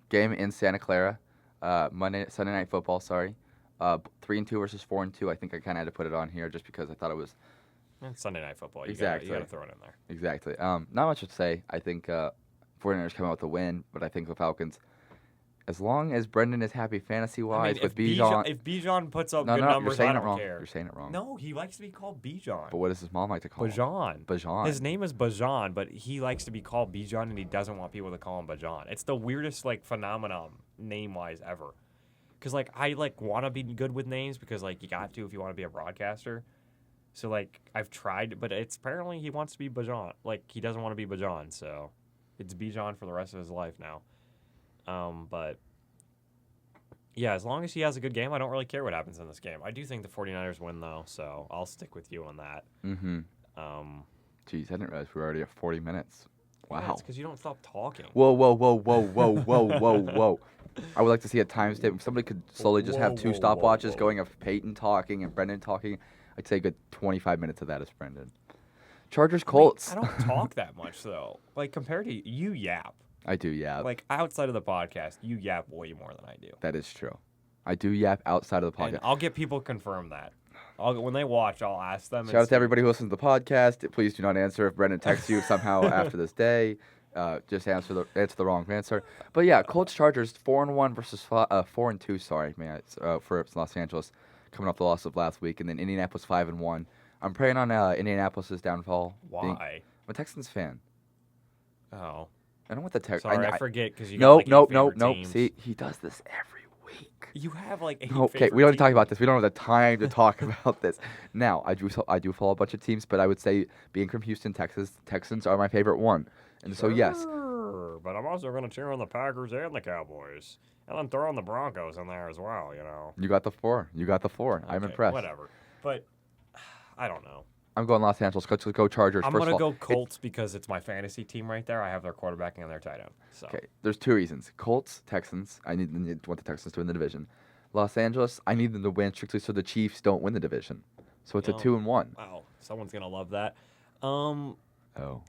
game in Santa Clara. Sunday Night Football. Sorry. 3-2 versus 4-2. I think I kind of had to put it on here just because I thought it was. It's Sunday Night Football. Exactly. You got to throw it in there. Exactly. Not much to say. I think 49ers come out with a win, but I think the Falcons. As long as Brendan is happy fantasy-wise with Bijan. If Bijan puts up good numbers, I don't care. You're saying it wrong. No, he likes to be called Bijan. But what does his mom like to call him? Bajan. His name is Bajan, but he likes to be called Bijan, and he doesn't want people to call him Bajan. It's the weirdest, like, phenomenon name-wise ever. Because, like, I, like, want to be good with names because, like, you got to if you want to be a broadcaster. So, like, I've tried, but it's apparently he wants to be Bajan. Like, he doesn't want to be Bajan, so it's Bijan for the rest of his life now. But, yeah, as long as he has a good game, I don't really care what happens in this game. I do think the 49ers win, though, so I'll stick with you on that. Mm-hmm. Jeez, I didn't realize we were already at 40 minutes. Wow. Yeah, it's because you don't stop talking. Whoa. I would like to see a timestamp. If somebody could slowly just have two stopwatches going of Peyton talking and Brendan talking, I'd say a good 25 minutes of that is Brendan. Chargers, Colts. I don't talk that much, though. Like, compared to you yap. I do yap. Like, outside of the podcast, you yap way more than I do. That is true. I do yap outside of the podcast. And I'll get people confirm that. When they watch, I'll ask them. Shout out to everybody who listens to the podcast. Please do not answer if Brendan texts you somehow after this day. just answer the wrong answer. But yeah, Colts Chargers 4-1 versus 4-2. Sorry, man. For Los Angeles, coming off the loss of last week, and then Indianapolis 5-1. I'm praying on Indianapolis' downfall. Why? I'm a Texans fan. Oh. I don't want the Texans. Sorry, I forget because you got like eight favorite teams. See, he does this every week. You have like 8 Okay, we don't need to talk about this. We don't have the time to talk about this. Now, I do follow a bunch of teams, but I would say being from Houston, Texas, Texans are my favorite one. And so yes. But I'm also going to cheer on the Packers and the Cowboys. And then throw in the Broncos in there as well, You got the 4. Okay, I'm impressed. Whatever. But I don't know. I'm going Los Angeles. Let's go Chargers. I'm going to go Colts because it's my fantasy team right there. I have their quarterback and their tight end. So. Okay, there's 2 reasons. Colts, Texans. I want the Texans to win the division. Los Angeles, I need them to win strictly so the Chiefs don't win the division. So it's a 2-1. Wow, someone's going to love that. Although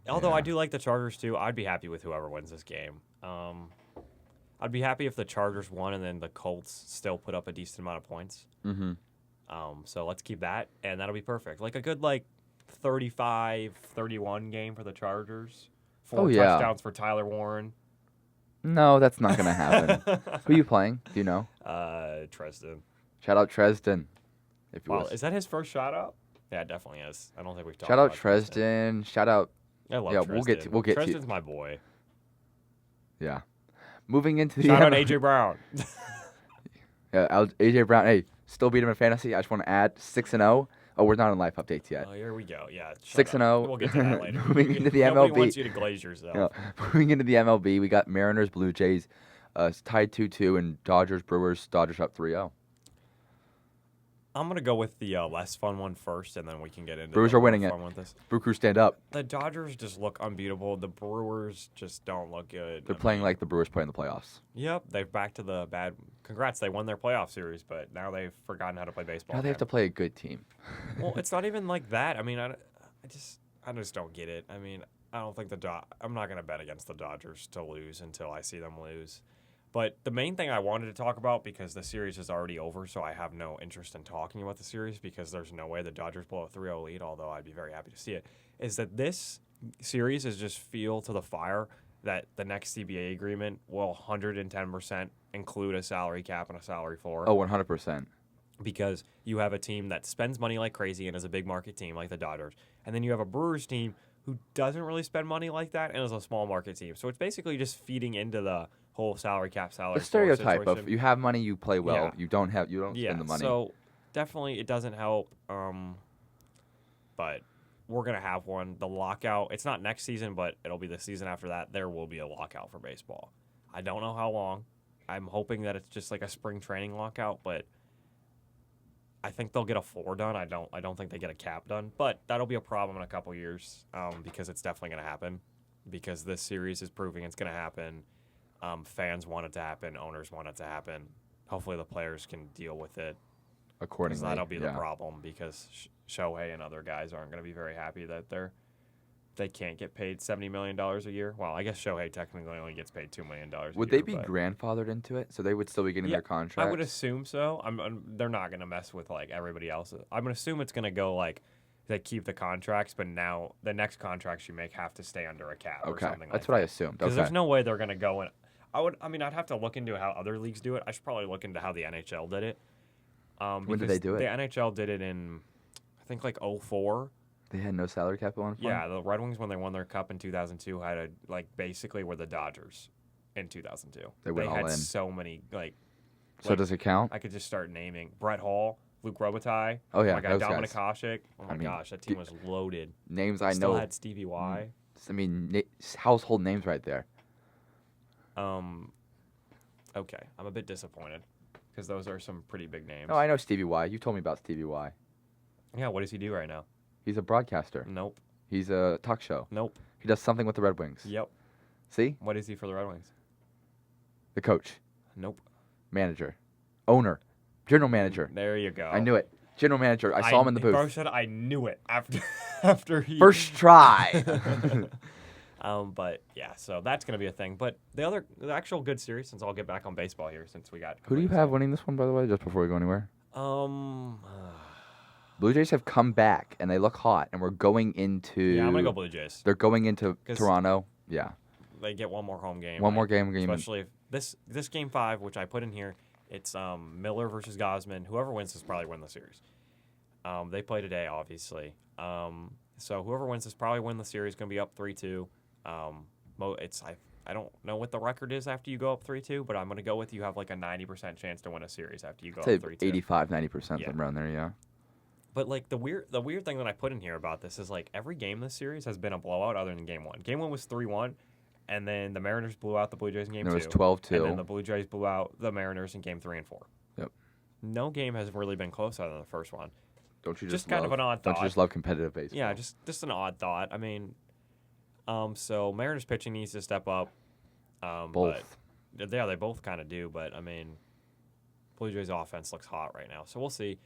yeah. I do like the Chargers too. I'd be happy with whoever wins this game. I'd be happy if the Chargers won and then the Colts still put up a decent amount of points. Mm-hmm. So let's keep that, and that'll be perfect. Like a good 35-31 game for the Chargers. 4 touchdowns for Tyler Warren. No, that's not going to happen. Who are you playing? Do you know? Treston. Shout out Treston. Is that his first shout out? Yeah, it definitely is. I don't think we've talked about Shout out Treston. Shout out. I love Treston. We'll get to Treston's my boy. Yeah. Moving into the Shout out AJ Brown. Yeah, AJ Brown. Hey, still beat him in fantasy. I just want to add 6-0. Oh, we're not on live updates yet. Oh, here we go. Yeah. 6-0. We'll get to that later. Moving into the Nobody MLB. wants you to glaze yourself. Yeah. Moving into the MLB, we got Mariners, Blue Jays, tied 2-2, and Dodgers, Brewers. Dodgers up 3-0. I'm going to go with the less fun one first, and then we can get into Brewers are winning it. This. Brew Crew, stand up. The Dodgers just look unbeatable. The Brewers just don't look good. They're playing like the Brewers play in the playoffs. Yep, they're back to the bad. Congrats, they won their playoff series, but now they've forgotten how to play baseball. Now they have to play a good team. Well, it's not even like that. I mean, I just don't get it. I mean, I don't think I'm not going to bet against the Dodgers to lose until I see them lose. But the main thing I wanted to talk about, because the series is already over, so I have no interest in talking about the series because there's no way the Dodgers blow a 3-0 lead, although I'd be very happy to see it, is that this series is just fuel to the fire that the next CBA agreement will 110% include a salary cap and a salary floor. Oh, 100%. Because you have a team that spends money like crazy and is a big market team like the Dodgers. And then you have a Brewers team who doesn't really spend money like that and is a small market team. So it's basically just feeding into the whole salary cap, salary the stereotype situation. of you have money, you play well. Yeah. You don't spend the money. So definitely it doesn't help. But we're gonna have one. The lockout. It's not next season, but it'll be the season after that. There will be a lockout for baseball. I don't know how long. I'm hoping that it's just like a spring training lockout, but I think they'll get a floor done. I don't think they get a cap done, but that'll be a problem in a couple years because it's definitely gonna happen because this series is proving it's gonna happen. Fans want it to happen. Owners want it to happen. Hopefully the players can deal with it. Accordingly, that'll be the problem because Shohei and other guys aren't going to be very happy that they can't get paid $70 million a year. Well, I guess Shohei technically only gets paid $2 million a year. Would they be grandfathered into it, so they would still be getting their contract? I would assume so. They're not going to mess with like everybody else. I'm going to assume it's going to go like they keep the contracts, but now the next contracts you make have to stay under a cap or something like that. That's what I assumed. Because there's no way they're going to go in. I'd have to look into how other leagues do it. I should probably look into how the NHL did it. When did they do it? The NHL did it in, I think, like 2004. They had no salary cap at one point? Yeah, the Red Wings, when they won their cup in 2002, had basically were the Dodgers in 2002. They had in. So many, So does it count? I could just start naming. Brett Hall, Luke Robitaille. Oh, yeah, my guy, those Dominic guys. Hasek. Oh, my gosh, that team was loaded. Names I Still know. had Stevie Y. I mean, household names right there. Okay, I'm a bit disappointed because those are some pretty big names. No, I know Stevie Y. You told me about Stevie Y. Yeah, what does he do right now? He's a broadcaster. Nope. He's a talk show. Nope. He does something with the Red Wings. Yep. See? What is he for the Red Wings? The coach. Nope. Manager. Owner. General manager. There you go. I knew it. General manager. I saw him in the booth. Bro said I knew it after he... First try. But yeah, so that's gonna be a thing. But the actual good series, since I'll get back on baseball here, since we got. Who do you have winning this one, by the way, just before we go anywhere? Blue Jays have come back and they look hot, and we're going into. Yeah, I'm gonna go Blue Jays. They're going into Toronto. Yeah. they get one more home game. One more game. Especially if this game 5, which I put in here, it's Miller versus Gosman. Whoever wins this probably win the series. They play today, obviously. So whoever wins this probably win the series. Going to be up 3-2. I don't know what the record is after you go up 3-2, but I'm going to go with you have like a 90% chance to win a series after you go up 3-2. 85, 90% around there, yeah. But like the weird thing that I put in here about this is like every game this series has been a blowout other than game 1. Game 1 was 3-1, and then the Mariners blew out the Blue Jays in game 2. It was 12-2. And then the Blue Jays blew out the Mariners in game 3 and 4. Yep. No game has really been close other than the first one. Don't you just kind of an odd thought? Don't you just love competitive baseball? Yeah, just an odd thought. I mean, so Mariners pitching needs to step up. Both. But, yeah, they both kind of do. But I mean, Blue Jays offense looks hot right now, so we'll see.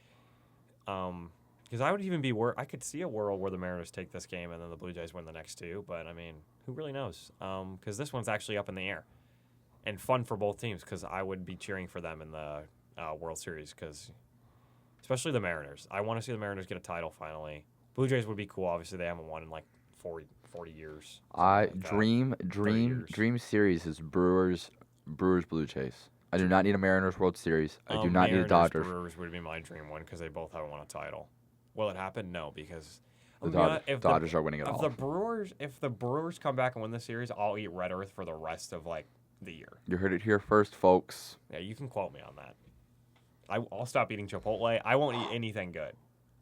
Because I would even be I could see a world where the Mariners take this game and then the Blue Jays win the next 2. But I mean, who really knows? Because this one's actually up in the air, and fun for both teams. Because I would be cheering for them in the World Series. Because especially the Mariners, I want to see the Mariners get a title finally. Blue Jays would be cool. Obviously, they haven't won in like 40 years. Dream series is Brewers Blue Jays. I do not need a Mariners World Series. I do not need a Dodgers. Brewers would be my dream one because they both haven't won a title. Will it happen? No, because the Dodgers are winning it all. If the Brewers come back and win the series, I'll eat Red Earth for the rest of like the year. You heard it here first, folks. Yeah, you can quote me on that. I'll stop eating Chipotle. I won't eat anything good.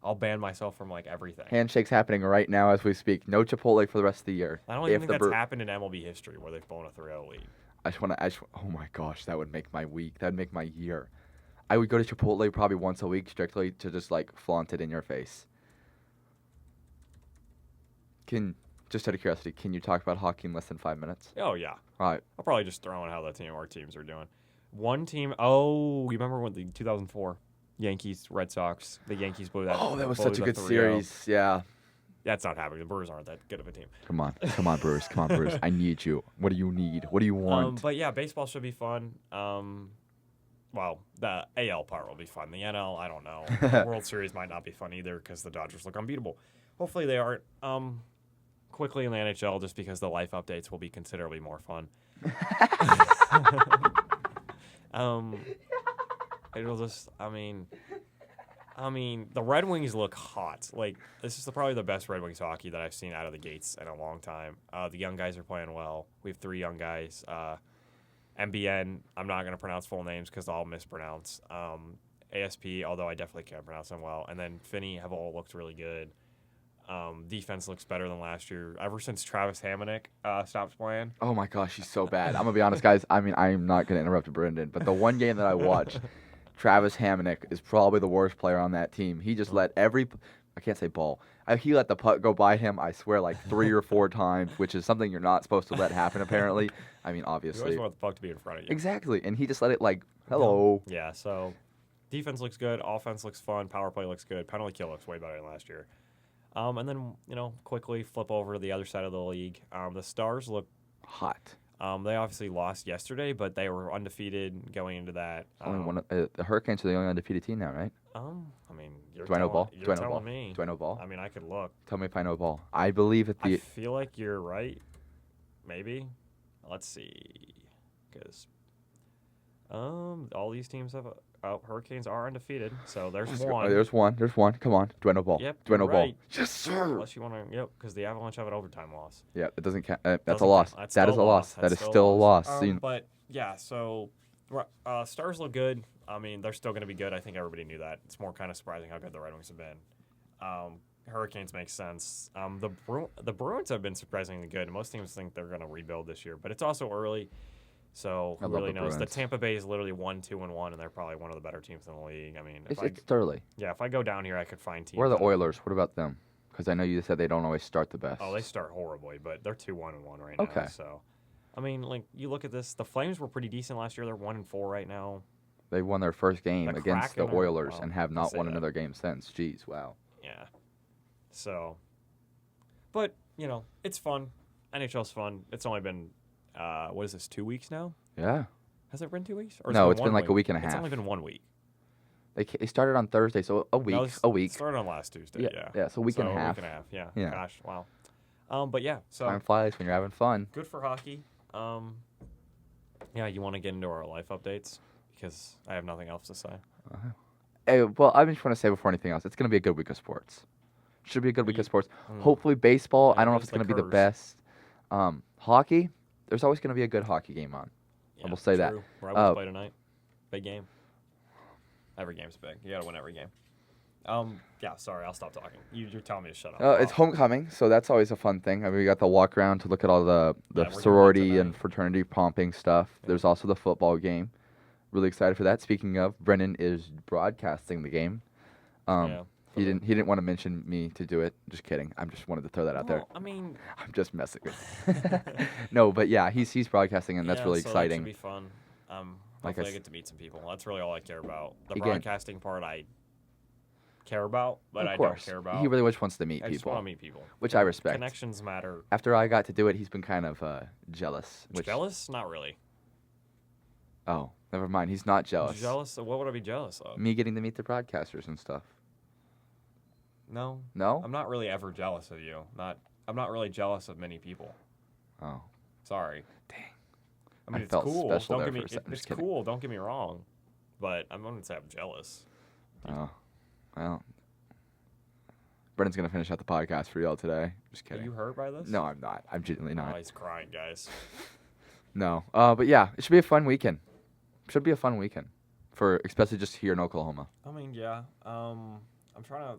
I'll ban myself from like everything. Handshakes happening right now as we speak. No Chipotle for the rest of the year. I don't even think that's happened in MLB history where they've blown a 3-0 lead. Oh my gosh, that would make my week. That would make my year. I would go to Chipotle probably once a week strictly to just like flaunt it in your face. Just out of curiosity, can you talk about hockey in less than 5 minutes? Oh yeah. All right. I'll probably just throw in how our teams are doing. One team. Oh, you remember when the 2004 Yankees, Red Sox? The Yankees blew that. Oh, that was such a good series. Yeah. That's not happening. The Brewers aren't that good of a team. Come on, Brewers. Come on, Brewers. I need you. What do you need? What do you want? But yeah, baseball should be fun. Well, the AL part will be fun. The NL, I don't know. The World Series might not be fun either because the Dodgers look unbeatable. Hopefully they aren't. Quickly in the NHL, just because the life updates will be considerably more fun. It'll just, I mean, the Red Wings look hot. Like, this is probably the best Red Wings hockey that I've seen out of the gates in a long time. The young guys are playing well. We have 3 young guys. MBN, I'm not going to pronounce full names because I'll mispronounce. ASP, although I definitely can't pronounce them well. And then Finney have all looked really good. Defense looks better than last year. Ever since Travis Hamonic stopped playing. Oh my gosh, he's so bad. I'm going to be honest, guys. I mean, I'm not going to interrupt Brendan, but the one game that I watched, Travis Hamonic is probably the worst player on that team. He just let I can't say ball. He let the puck go by him, I swear, like 3 or 4 times, which is something you're not supposed to let happen, apparently. I mean, obviously. You always want the puck to be in front of you. Exactly, and he just let it, like, hello. Yeah, so defense looks good. Offense looks fun. Power play looks good. Penalty kill looks way better than last year. And then, quickly flip over to the other side of the league. The Stars look hot. They obviously lost yesterday, but they were undefeated going into that. The Hurricanes are the only undefeated team now, right? I mean, do I know ball? You're telling me. Do I know ball? I mean, I could look. Tell me if I know ball. I believe I feel like you're right. Maybe. Let's see. Because all these teams have Hurricanes are undefeated, so there's one. There's one. Come on. Do I know ball? Yep. Do I know ball? Right. Yes, sir. Unless you want to, because the Avalanche have an overtime loss. Yeah, it doesn't count. That's a loss. That is a loss. That is still a loss. But yeah, so Stars look good. I mean, they're still going to be good. I think everybody knew that. It's more kind of surprising how good the Red Wings have been. Hurricanes makes sense. The Bruins have been surprisingly good. Most teams think they're going to rebuild this year, but it's also early. So who really knows? The Tampa Bay is literally 1-2-1, and they're probably one of the better teams in the league. I mean, it's early. Yeah, if I go down here, I could find teams. Where are the Oilers? What about them? Because I know you said they don't always start the best. Oh, they start horribly, but they're 2-1-1 right now. Okay. So, I mean, like you look at this, the Flames were pretty decent last year. They're 1-4 right now. They won their first game against the Oilers and have not won another game since. Jeez, wow. Yeah. So, but it's fun. NHL's fun. It's only been what is this? 2 weeks now? Yeah. Has it been 2 weeks? Or no, it's been like a week and a half. It's only been 1 week. They started on Thursday, so a week. It started on last Tuesday. Yeah. So a week and a half. Yeah. Gosh, wow. But yeah. So time flies when you're having fun. Good for hockey. Yeah, you want to get into our life updates? Because I have nothing else to say. Hey, well, I just want to say before anything else, it's going to be a good week of sports. Should be a good week of sports. Mm. Hopefully, baseball. Yeah, I don't know if there's it's going the to be the curse. best. Hockey. There's always going to be a good hockey game on. Yeah, I will say that. true. Where I will play tonight. Big game. Every game's big. You got to win every game. Yeah, sorry, I'll stop talking. You're telling me to shut up. It's homecoming, so that's always a fun thing. I mean, we got the walk around to look at all the Yeah, we're doing that sorority and tonight. fraternity pomping stuff. Yeah. There's also the football game. Really excited for that. Speaking of, Brendan is broadcasting the game. Yeah. He didn't want to mention me to do it. Just kidding. I just wanted to throw that out there. Well, I mean, I'm just messing with you. No, but yeah, he's broadcasting, and that's yeah, really so exciting. That should be fun. Like Hopefully I I get to meet some people. That's really all I care about. The Again- broadcasting part I care about, but I Of course, don't care about. he really just wants to meet I just people, want to meet people. which I respect. Connections matter. After I got to do it, he's been kind of jealous. Which, Jealous? Not really. Oh, never mind. He's not jealous. Jealous? What would I be jealous of? Me getting to meet the broadcasters and stuff. No. No? I'm not really ever jealous of you. I'm not really jealous of many people. Oh. Sorry. Dang. I mean, I it's felt cool. special Don't there get me. for a second. It's Just kidding. cool. Don't get me wrong, but I wouldn't say I'm jealous. Oh. Well. Brendan's going to finish out the podcast for y'all today. Just Are kidding. you hurt by this? No, I'm not. I'm genuinely Oh, not. he's crying, guys. No. But yeah, it should be a fun weekend. Should be a fun weekend. For especially just here in Oklahoma. I mean, yeah. I'm trying to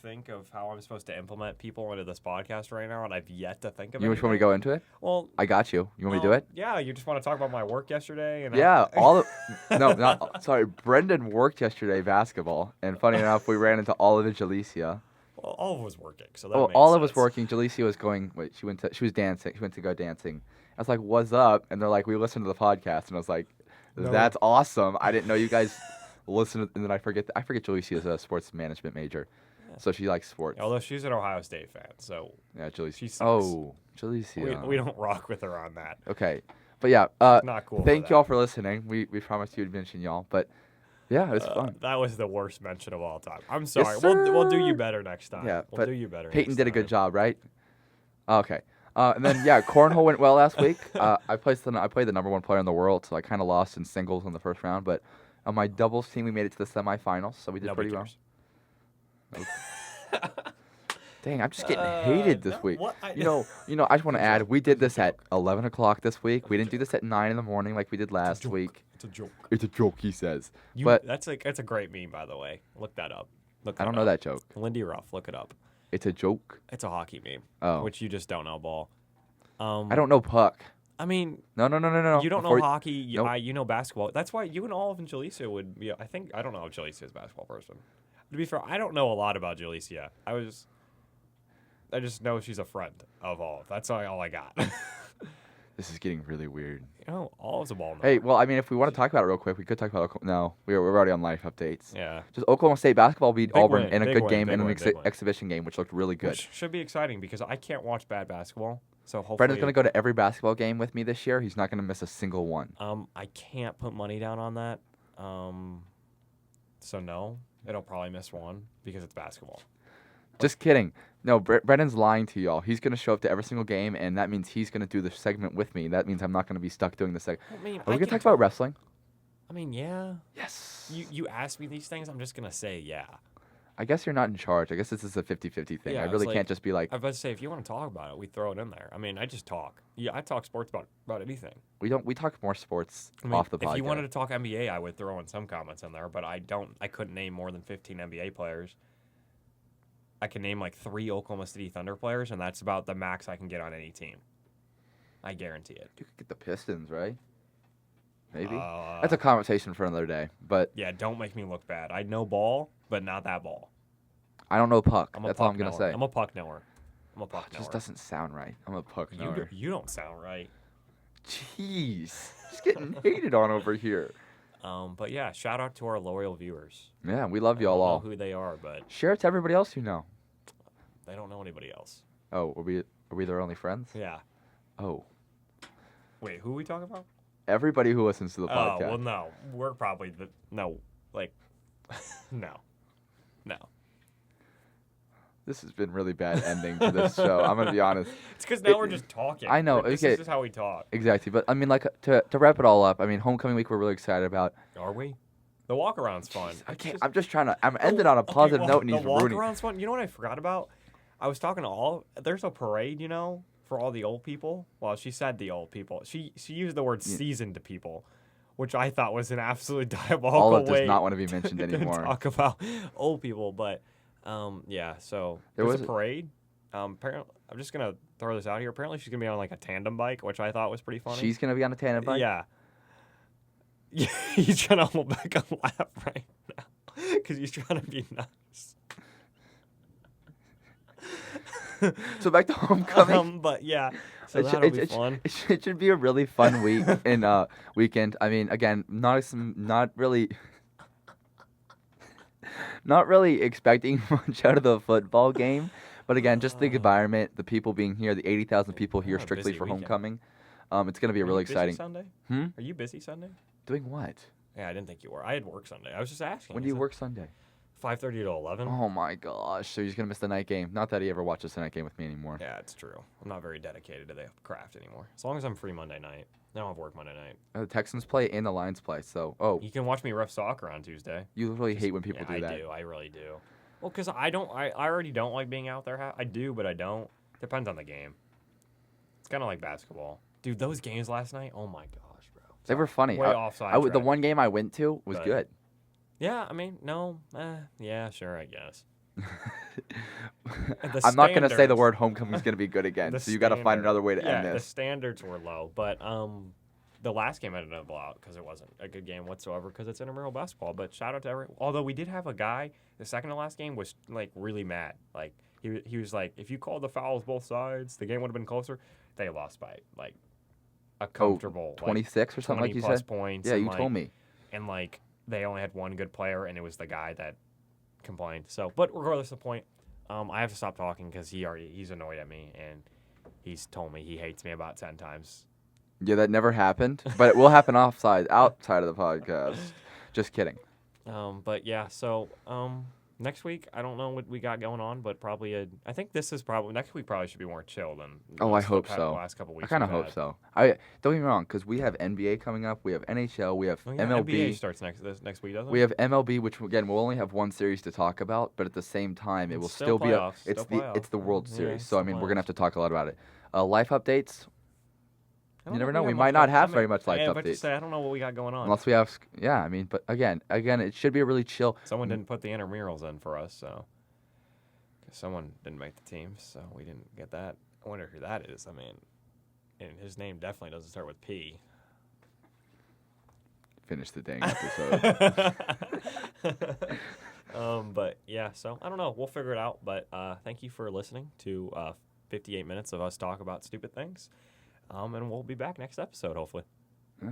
think of how I'm supposed to implement people into this podcast right now, and I've yet to think of it. You just want me to go into it? Well, I got you. You want me to do it? Yeah, you just want to talk about my work yesterday, and Yeah, no, not sorry. Brendan worked yesterday basketball, and funny enough, we ran into Olive and Jalecia. Well, all of us working, so that Oh, makes Olive was sense. working. Jalecia was going. Wait, she was dancing. She went to go dancing. I was like, "What's up?" And they're like, "We listened to the podcast," and I was like, No. "That's awesome! I didn't know you guys listen." And then I forget Jalecia's a sports management major, Yeah. so she likes sports. Although she's an Ohio State fan, so Yeah, Jalecia. she sucks. Oh, Jalecia. we don't rock with her on that. Okay, but yeah. Not cool. Thank for y'all that. for listening. We promised you would mention y'all, but yeah, it was fun. That was the worst mention of all time. I'm sorry. Yes, We'll do sir. you better next time. Yeah, we'll but do you better. Peyton next did a good time. job, right? Okay. And then yeah, cornhole went well last week. I played the number one player in the world, so I kind of lost in singles in the first round. But on my doubles team, we made it to the semifinals, so we did Nobody pretty cares. well. Dang, I'm just getting hated this no, week. what? You know. I just want to add, we did this at 11 o'clock this week. We didn't do this at 9 in the morning like we did last joke. week. It's a joke. It's a joke, he says. But But that's a great meme, by the way. Look that up. I don't know that joke. Lindy Ruff, look it up. It's a joke. It's a hockey meme, Oh. which you just don't know ball. I don't know puck. I mean, No. you don't Before- know hockey. You, Nope. you know basketball. That's why you and Olive and Jalecia would be. I don't know if Jalecia is a basketball person. To be fair, I don't know a lot about Jalecia. I just know she's a friend of Olive. That's all I got. This is getting really weird. Olive's a ball. Hey, well, I mean, if we want to talk about it real quick, we could talk about No, we're already on life updates. Yeah. Just Oklahoma State basketball beat Big Auburn win, in a big good win, game big and an win, big win. exhibition game, which looked really good. Which should be exciting because I can't watch bad basketball. So hopefully, Brendan's going to go to every basketball game with me this year. He's not going to miss a single one. I can't put money down on that. So no, it'll probably miss one because it's basketball. Just kidding. No, Brendan's lying to y'all. He's going to show up to every single game, and that means he's going to do the segment with me. That means I'm not going to be stuck doing the segment. I mean, Are we going to talk about wrestling? I mean, yeah. Yes. You ask me these things, I'm just gonna say yeah. I guess you're not in charge. I guess this is a 50-50 thing. Yeah, I it's really like- can't just be like, I was about to say if you want to talk about it, we throw it in there. I mean, I just talk. Yeah, I talk sports about anything. we talk more sports I mean, off the podcast. if you wanted to talk NBA, I would throw in some comments in there, but I couldn't name more than 15 NBA players. I can name like 3 Oklahoma City Thunder players, and that's about the max I can get on any team. I guarantee it. You could get the Pistons, right? Maybe. Uh, That's a conversation for another day. But Yeah, don't make me look bad. I know ball, but not that ball. I don't know puck. I'm a That's puck all I'm gonna knower. say. I'm a puck knower. I'm a puck It knower. just doesn't sound right. I'm a puck knower. You don't sound right. Jeez, just getting hated on over here. But yeah, shout out to our loyal viewers. Yeah, we love I y'all don't know all. who they are, but Share it to everybody else you know. they don't know anybody else. Oh, are we their only friends? Yeah. Oh, Wait, who are we talking about? everybody who listens to the Oh, podcast. well, no. We're probably no. This has been really bad ending to this show. I'm gonna be honest. It's because now we're just talking. I know. This Okay. is just how we talk. Exactly, but I mean, like to wrap it all up. I mean, homecoming week we're really excited about. Are we? The walk around's fun. I'm just trying to. I'm ending on a positive note, and he's the walk ruining. around's fun. You know what I forgot about? I was talking to there's a parade, for all the old people. Well, she said the old people. She used the word seasoned people, which I thought was an absolute diabolical Olive way does not want to be mentioned to anymore. talk about old people. But yeah, so there's a parade. Apparently, I'm just gonna throw this out here. Apparently, she's gonna be on like a tandem bike, which I thought was pretty funny. She's gonna be on a tandem bike. Yeah. Yeah, he's trying to hold back a laugh right now because he's trying to be nice. So back to homecoming. But yeah, so that'll be fun. It should be a really fun week and weekend. I mean, again, not really expecting much out of the football game, but again, just the environment, the people being here, the 80,000 people here strictly for homecoming. It's gonna be really exciting. Sunday? Are you busy Sunday? Doing what? Yeah, I didn't think you were. I had work Sunday. I was just asking. When do you work Sunday? 5:30 to 11. Oh my gosh! So he's gonna miss the night game. Not that he ever watches the night game with me anymore. Yeah, it's true. I'm not very dedicated to the craft anymore. As long as I'm free Monday night. I don't have work Monday night. The Texans play and the Lions play. So you can watch me ref soccer on Tuesday. You really hate when people do that. I do. I really do. Well, because I already don't like being out there. I do, but I don't. Depends on the game. It's kind of like basketball. Dude, those games last night, oh my gosh, bro. They were funny. Way offside. The one game I went to was good. Yeah, I mean, no. Yeah, sure, I guess. I'm not going to say the word homecoming is going to be good again, so you got to find another way to end this. Yeah, the standards were low, but the last game ended up a blowout because it wasn't a good game whatsoever because it's intramural basketball. But shout out to everyone. Although we did have a guy, the second to last game was like really mad. Like he was like, if you called the fouls both sides, the game would have been closer. They lost by like a comfortable 26 or something like you said. Points. Yeah, you told me. And like they only had one good player, and it was the guy that complained. So, but regardless of the point, I have to stop talking because he's annoyed at me, and he's told me he hates me about 10 times. Yeah, that never happened, but it will happen outside of the podcast. Just kidding. But yeah, so next week I don't know what we got going on, but probably I think this is probably next week probably should be more chill than. I hope so. The last couple weeks. I kind of hope so. Don't get me wrong, because we have NBA coming up, we have NHL, we have MLB. NBA starts next week, doesn't it? We have MLB, which again we'll only have one series to talk about, but at the same time it will still be it's the World Series. So I mean we're gonna have to talk a lot about it. Life updates. You never know. We might not have very much life updates. I don't know what we got going on. Unless we have, I mean, but again, it should be a really chill. Someone didn't put the intramurals in for us, so someone didn't make the team, so we didn't get that. I wonder who that is. I mean, and his name definitely doesn't start with P. Finish the dang episode. But yeah, so I don't know. We'll figure it out. But thank you for listening to 58 minutes of us talk about stupid things. And we'll be back next episode, hopefully. Yeah.